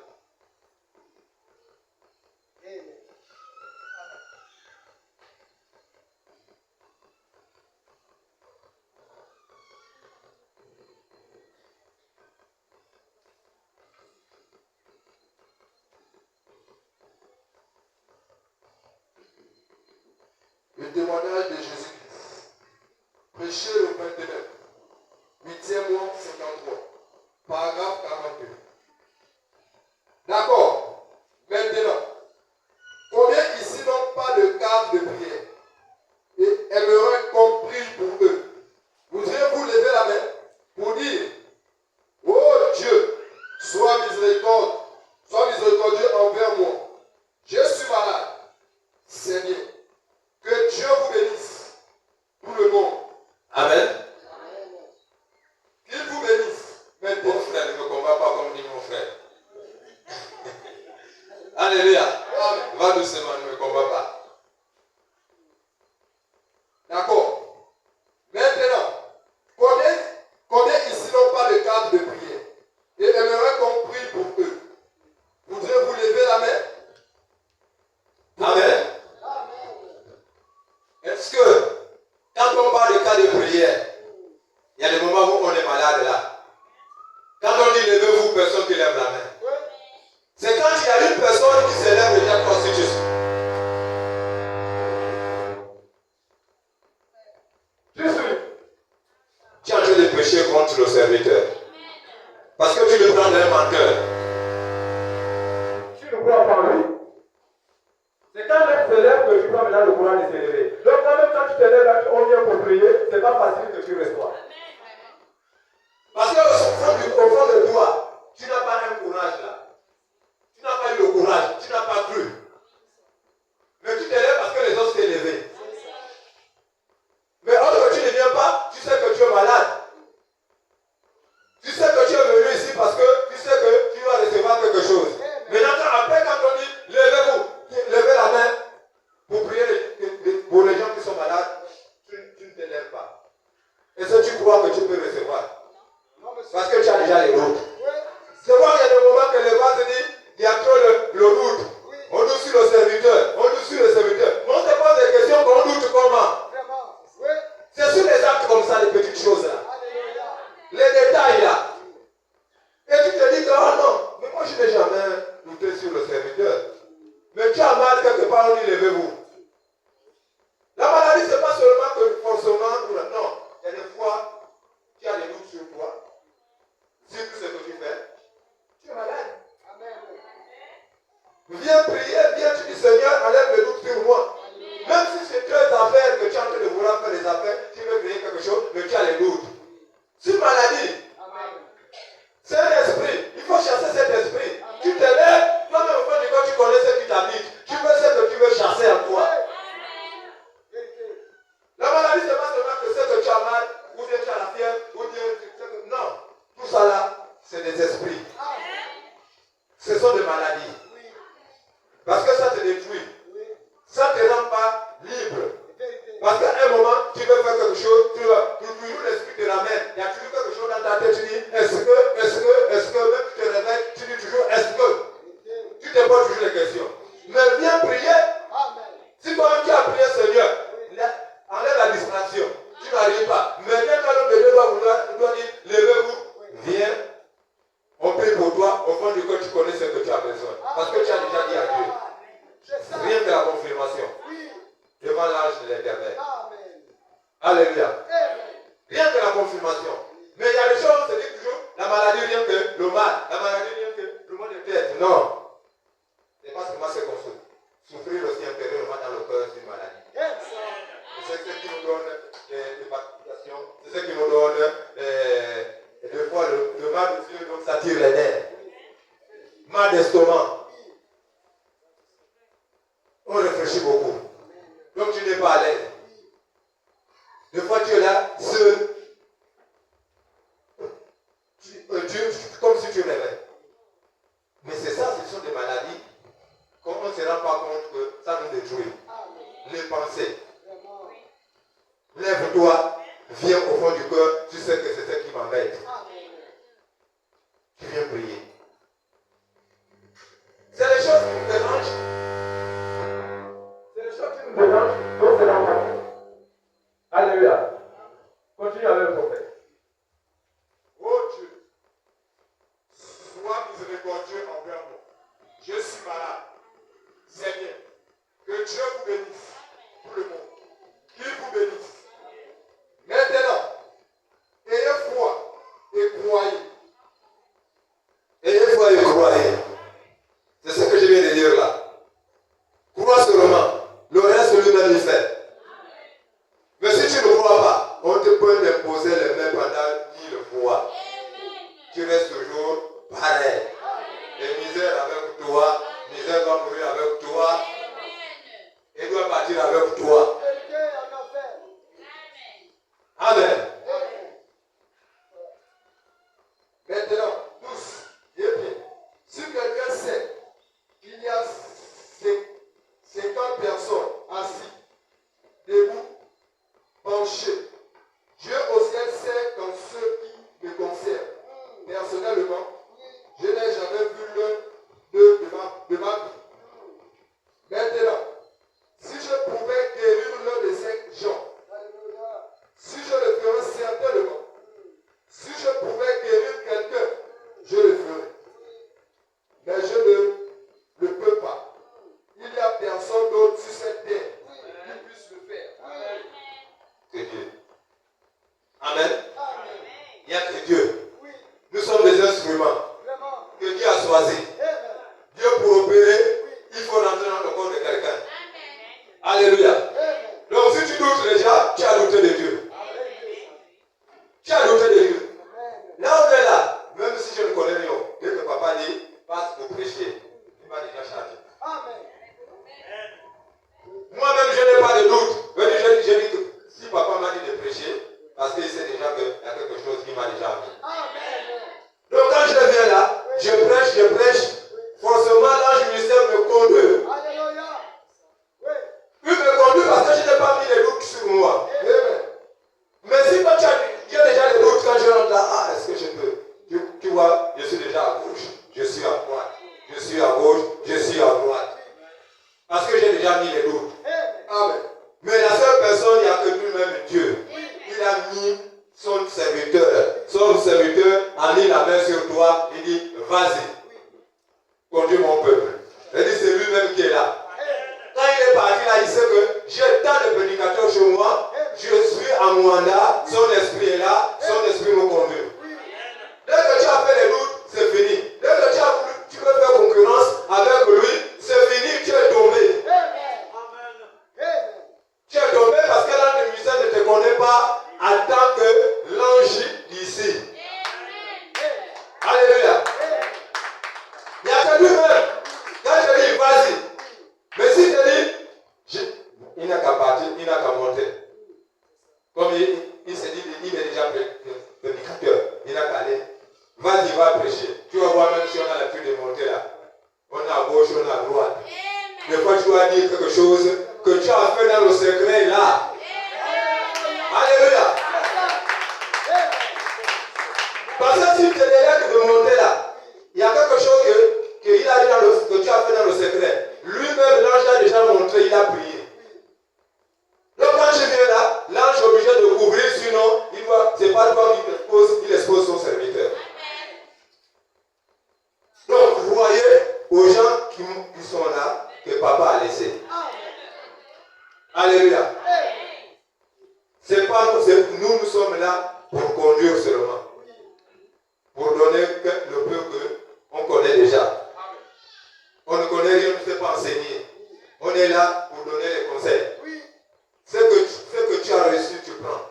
Le témoignage de Jésus-Christ. Prêché le 29, 8e mois 53, paragraphe 42. D'accord. Maintenant, combien ici n'ont pas de carte de prière et aimeraient qu'on prie pour eux? Voudriez-vous lever la main pour dire, oh Dieu, sois miséricordieux envers moi. Je suis malade. Seigneur, que Dieu vous bénisse, tout le monde. Amen. Qu'il vous bénisse. Mais mon frère ne me combat pas comme dit mon frère. Alléluia. Amen. Va doucement, ne me combat pas. D'accord. Maintenant, combien ici n'ont pas de carte de prière et aimeraient qu'on prie pour eux? Voudrez-vous lever la main? Amen. Est-ce que, quand on parle de cas de prière, il y a des moments où on est malade là. Quand on dit levez-vous, personne qui lève la main. C'est quand il y a une personne qui s'élève et qui a constitution. Tu es en train de pécher contre le serviteur. Parce que tu le prends d'un menteur. n'est pas facile que tu reçois. Parce qu'au fond de toi, tu n'as pas un courage là. Tu n'as pas eu le courage, tu n'as pas cru. Mais tu t'élèves parce que les autres s'est élevé. Mais or que tu ne viens pas, tu sais que tu es malade. Tu sais que tu es venu ici parce que tu sais que tu vas recevoir quelque chose. Maintenant, après quand on dit, levez-vous, levez la main pour prier pour les gens qui sont malades, tu ne t'élèves pas. Et ça, tu crois que tu peux recevoir. Parce que tu as déjà les routes. C'est vrai qu'il y a des moments que les voix se disent, il y a trop le doute. On doute sur le serviteur, on doute sur le serviteur. Mais on se pose des questions qu'on doute comment. C'est sur les actes comme ça, les petites choses là. Les détails là. Et tu te dis que, oh non, mais moi je n'ai jamais douté sur le serviteur. Mais tu as mal quelque part, on dit levez-vous. La maladie, ce n'est pas seulement que forcément, non. Il y a des fois, tu as des doutes sur toi. Sur tout ce que tu fais. Tu es malade. Viens prier, viens, tu dis Seigneur, enlève le doute sur moi. Même si c'est tes affaires que tu es en train de vouloir faire des affaires, tu veux créer quelque chose, mais tu as les doutes. C'est une maladie. C'est un esprit. Il faut chasser cet esprit. Tu te lèves, toi-même au fond du corps, tu connais ce qui t'habite. Tu veux ce que tu veux chasser en toi. La maladie, ce n'est pas seulement que ce que tu as mal, ou bien tu as la fièvre, ou bien non. Tout ça là, c'est des esprits. Ce sont des maladies. Parce que ça te détruit. Ça ne te rend pas libre. Parce qu'à un moment, tu veux faire quelque chose, toujours l'esprit te ramène. Il y a toujours quelque chose dans ta tête, tu dis, est-ce que, même tu te réveilles, tu dis toujours, est-ce que. Tu te poses toujours les questions. Mais viens prier. Si toi-même tu as prié, Seigneur, enlève la distraction. Tu n'arrives pas. Mais quand l'homme de Dieu doit dire, levez-vous, viens. On prie pour toi, au fond du corps, tu connais ce que tu as besoin. Parce que tu as déjà dit à Dieu. Rien que la confirmation. Devant l'ange de l'Éternel. Alléluia. Rien que la confirmation. Mais il y a des choses, on se dit toujours, la maladie rien que le mal. La maladie rien que le mal de tête. Non. C'est parce que moi c'est comme ça. Souffrir aussi intérieurement dans le cœur, c'est une maladie. C'est ce qui nous donne des palpitations. C'est ce qui nous donne des fois le mal de Dieu, donc ça tire les nerfs. Mal d'estomac. On réfléchit beaucoup. Donc tu n'es pas à l'aise. Des fois tu es là, seul. Comme si tu rêvais. Mais c'est ça, ce sont des maladies qu'on ne se rend pas compte que ça nous détruit. Les pensées. Lève-toi, viens au fond du cœur, tu sais que c'est ce qui m'embête. Tu viens prier. C'est les choses qui nous dérangent. C'est les choses qui nous dérangent, donc c'est la mort. Alléluia. Continue avec le prophète. Oh Dieu, sois miséricordieux envers moi. Je suis malade. Seigneur, que Dieu vous bénisse. Tout le monde. Qu'il vous bénisse. Maintenant, ayez foi et croyez. Ayez foi et croyez. C'est ce que je viens de dire là. Crois seulement. Le reste lui-même il fait. Mais si tu ne crois pas, on te peut t'imposer les mains pendant 1000 fois. Tu restes toujours pareil. Et misère avec toi, misère va mourir avec toi. Et doit partir avec toi. Amen. Maintenant, tous, bien. Si quelqu'un sait qu'il y a 50 personnes assises, debout, penchées, Dieu au ciel sait dans ce qui me concerne. Personnellement, je n'ai jamais vu l'un d'eux de ma vie. Maintenant, si je pouvais guérir l'un de ces gens, si je le ferais certainement, si je pouvais guérir quelqu'un, je le ferais. Mais je ne le peux pas. Il n'y a personne d'autre sur cette terre qui puisse le faire. C'est Dieu. mis son serviteur a mis la main sur toi, il dit, vas-y, conduis mon peuple. Il dit, c'est lui-même qui est là. Quand il est parti là, il sait que j'ai tant de prédicateurs chez moi, je suis à Mwanda, son esprit est là, son esprit me conduit. Dès que tu as fait les doutes, c'est fini. Dès que tu veux faire concurrence avec lui, c'est fini, tu es tombé. Tu es tombé parce que l'ange du ministère ne te connaît pas en tant que l'ange d'ici. Alléluia. Il y a que lui-même. Quand je dis vas-y, mais si je dis, il n'a qu'à partir, il n'a qu'à monter. Comme il s'est dit, il est déjà prédicateur, il n'a qu'à aller. Vas-y, va prêcher. Tu vas voir même si on a l'habitude de monter là. On est à gauche, on est à droite. Des fois, tu dois dire quelque chose que tu as fait dans le secret là. Alléluia. Parce que si tu te délègues de monter là, il y a quelque chose que tu as fait dans le secret. Lui-même, l'ange a déjà montré, il a prié. Donc quand je viens là, l'ange est obligé de couvrir, sinon, c'est pas toi qui expose son serviteur. Donc, vous voyez aux gens qui sont là, que papa a laissé. Alléluia. C'est pas nous sommes là pour conduire seulement. Pour donner le peu qu'on connaît déjà. On ne connaît rien, on ne sait pas enseigner. On est là pour donner les conseils. Ce que tu as reçu, tu prends.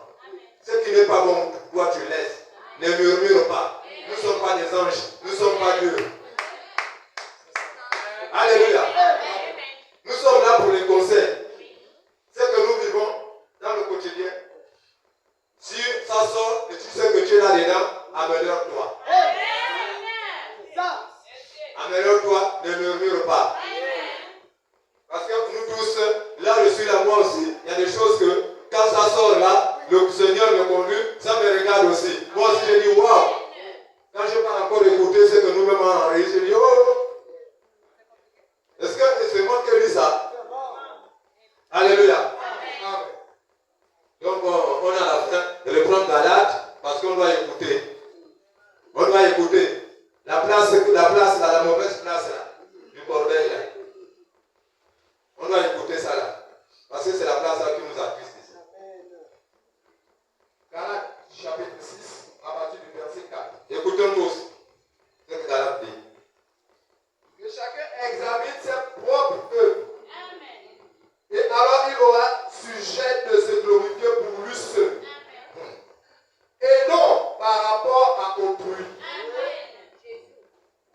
Ce qui n'est pas bon, toi tu laisses. Ne murmure pas. Nous ne sommes pas des anges. Nous ne sommes pas Dieu. Alléluia. Nous sommes là pour les conseils. Ce que nous vivons dans le quotidien. Si ça sort et tu sais que tu es là-dedans, améliore-toi. Améliore-toi, ne murmure pas. Parce que nous tous, là je suis là, moi aussi, il y a des choses que quand ça sort là, le Seigneur me conduit, ça me regarde aussi. Moi aussi je dis waouh. Quand je parle encore d'écouter ce que nous-mêmes on enregistre, je dis oh. Est-ce que c'est moi qui dis ça? Alléluia. Donc on a la fin de le prendre Galate parce qu'on doit écouter. On doit écouter. La place là, la mauvaise place là, du corbeil là. On doit écouter ça là. Parce que c'est la place là qui nous attriste ici. Galates chapitre 6, à partir du verset 4. Écoutons tous ce que Galate dit. Que chacun examine ses propres œuvres. Et alors il aura sujet de se glorifier pour lui seul. Et non par rapport à autrui.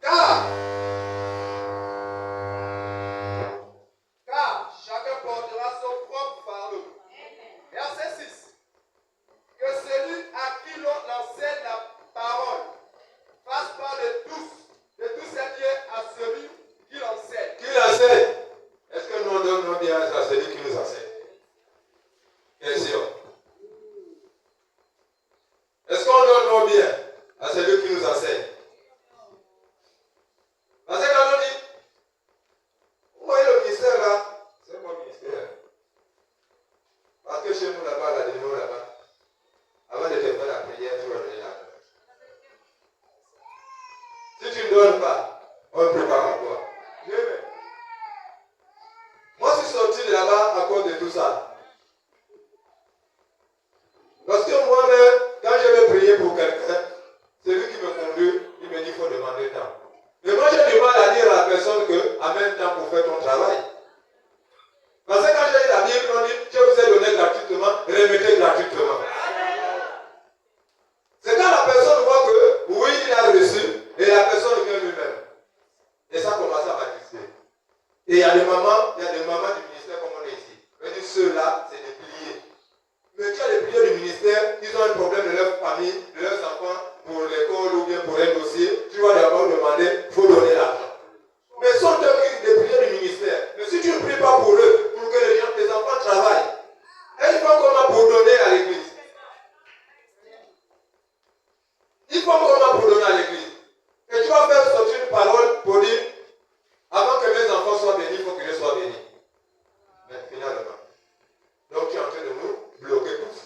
Car chacun portera son propre fardeau. Verset 6. Que celui à qui l'on enseigne la parole fasse part de tous ses biens à celui qui l'enseigne. Qui l'enseigne? Est-ce que nous donnons nos biens à celui qui nous enseigne? Question. Est-ce qu'on donne nos biens à celui qui nous enseigne? Parce que quand on dit, vous voyez le ministère là, c'est mon ministère. Parce que chez nous là-bas, là, de nous là-bas, avant de te faire la prière, tu vas donner l'argent. Si tu ne donnes pas, on ne peut pas à toi. Moi, je suis sorti de là-bas à cause de tout ça. Parce que moi-même, quand je vais prier pour quelqu'un, c'est lui qui me conduit, il me dit qu'il faut demander temps. Mais moi, j'ai du mal à dire à la personne que amène temps pour faire ton travail. Parce que quand j'ai la Bible, on dit, je vous ai donné gratuitement, remettez gratuitement. C'est quand la personne voit que, oui, il a reçu, et la personne vient lui-même. Et ça commence à m'attrister. Et il y a des mamans du ministère comme on est ici. On dit, ceux-là, c'est des piliers. Mais tu as les piliers du ministère, ils ont un problème de leur famille, de leurs enfants, pour l'école ou bien pour un dossier. Tu vas d'abord demander, il faut donner l'argent. Mais sont des piliers du ministère. Mais si tu ne pries pas pour eux, pour que les enfants travaillent, et ils font comment pour donner à l'église? Ils font comment pour donner à l'église? Et tu vas faire sortir une parole pour dire, avant que mes enfants soient bénis, il faut que je sois béni. Mais finalement, donc tu es en train de nous bloquer tous.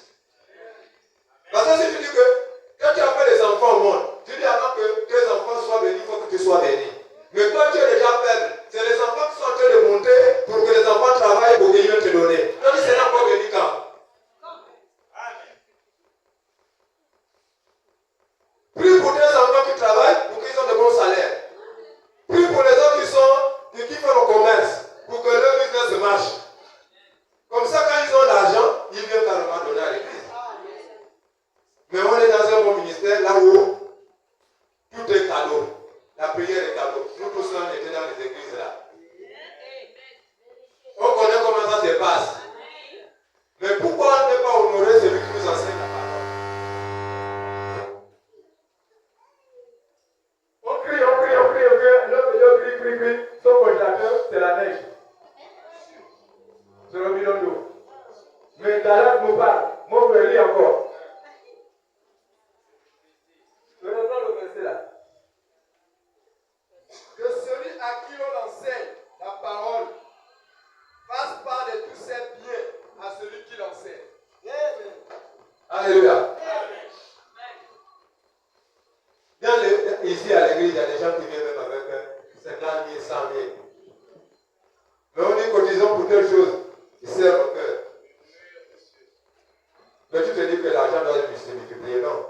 Alléluia. Ici à l'église, il y a des gens qui viennent même avec 50 000, 100 000. Mais on dit cotisons pour telle chose. Il sert au cœur. Mais tu te dis que l'argent doit se multiplier, non.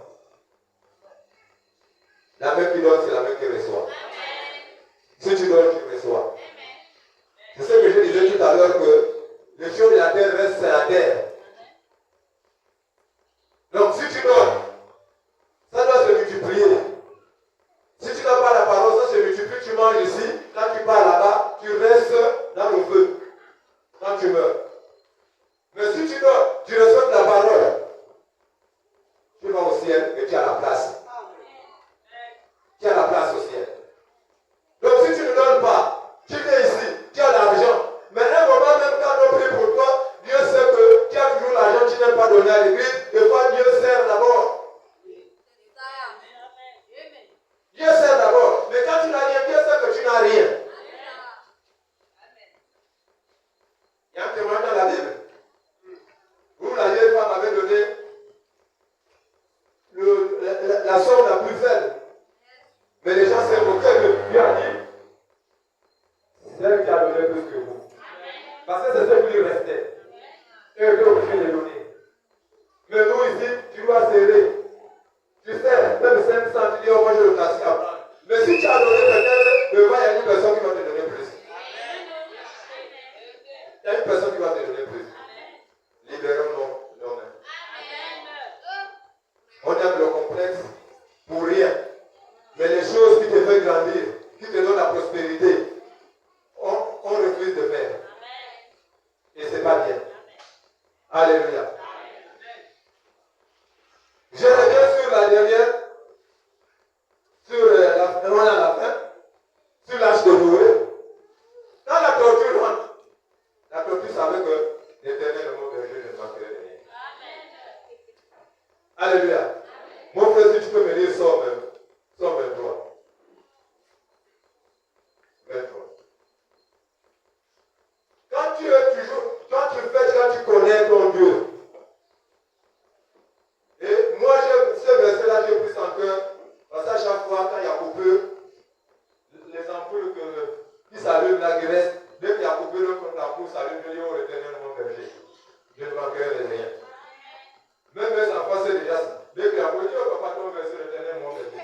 La main qui donne, c'est la main qui reçoit. Si tu donnes, tu reçois. C'est ce que je disais tout à l'heure, que les choses de la terre restent à la terre. Donc si tu donnes, ça doit se multiplier. Si tu n'as pas la parole, ça se multiplie, tu manges ici, quand tu pars là-bas, tu restes dans le feu. Quand tu meurs. Mais si tu donnes, tu reçois la parole, tu vas au ciel et tu as la place. Tu as la place au ciel. Donc si tu ne donnes pas, tu viens ici, tu as l'argent. Mais à un moment même quand on prie pour toi, Dieu sait que tu as toujours l'argent, tu n'aimes pas donner à l'église, et toi Dieu sert d'abord. Dieu sert d'abord. Mais quand tu n'as rien, Dieu sait que tu n'as rien. Il y a un témoin dans la Bible où la vieille femme avait donné la somme la plus faible. Mais les gens s'est moqués de Dieu a dit, c'est elle qui a donné plus que vous. Parce que c'est ce qui lui restait. Et elle était obligée de donner. Mais nous ici, tu dois serrer. Tu sais, même 500, tu dis, oh, moi je le casse à prendre. Mais si tu as donné peut-être, il y a une personne qui va te donner plus. Il y a une personne qui va te donner plus. Libérons nos mains. On aime le complexe pour rien. Mais les choses qui te font grandir, qui te donnent la prospérité, on refuse de faire. Et ce n'est pas bien. Alléluia. Je reviens sur la dernière, sur la fin, sur l'âge de Noé. Quand la torture rentre, la torture savait que l'Éternel, le mot de Dieu, ne manquerait de rien. Alléluia. Mon frère, si tu peux me dire Somme 23. 23. Quand tu es toujours, quand tu connais ton Dieu. Et moi, ce verset-là, j'ai pris en cœur, parce qu'à chaque fois, quand il y a coupé, les ampoules qui s'allument là, qui restent, dès qu'il y a coupé, l'ampoule s'allume, je dis, oh, l'Éternel, mon berger, je ne manquerai de rien. Même mes enfants, c'est déjà ça. Dès qu'il y a coupé, oh, papa, ton verset, l'Éternel, mon berger.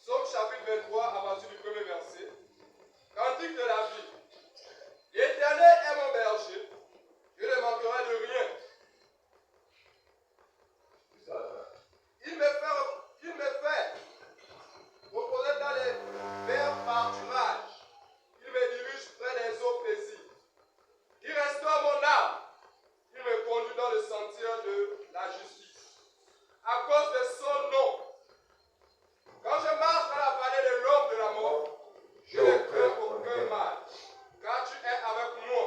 Psaume chapitre 23, à partir du premier verset. Cantique de la vie. L'Éternel est mon berger, je ne manquerai de rien. Il me fait reposer dans les verts pâturages. Il me dirige près des eaux paisibles. Il restaure mon âme. Il me conduit dans le sentier de la justice. À cause de son nom. Quand je marche dans la vallée de l'ombre de la mort, je ne crains aucun mal. Car tu es avec moi.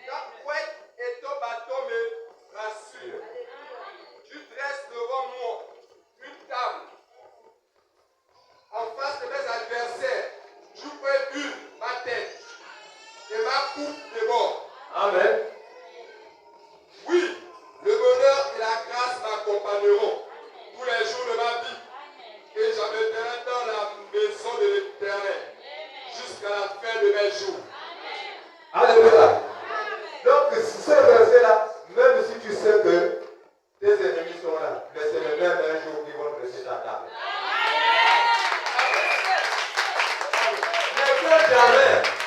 Ta couette et ton bâton me rassurent. Tu dresses devant moi une table en face de mes adversaires. Tu prévues ma tête et ma coupe déborde. Amen. Oui, le bonheur et la grâce m'accompagneront tous les jours de ma vie. Et j'habiterai dans la maison de l'Éternel jusqu'à la fin de mes jours. Alléluia. Donc, ce verset-là, même si tu sais que tes ennemis sont là, mais c'est le même un jour qu'ils vont dresser ta table. Ne crains jamais.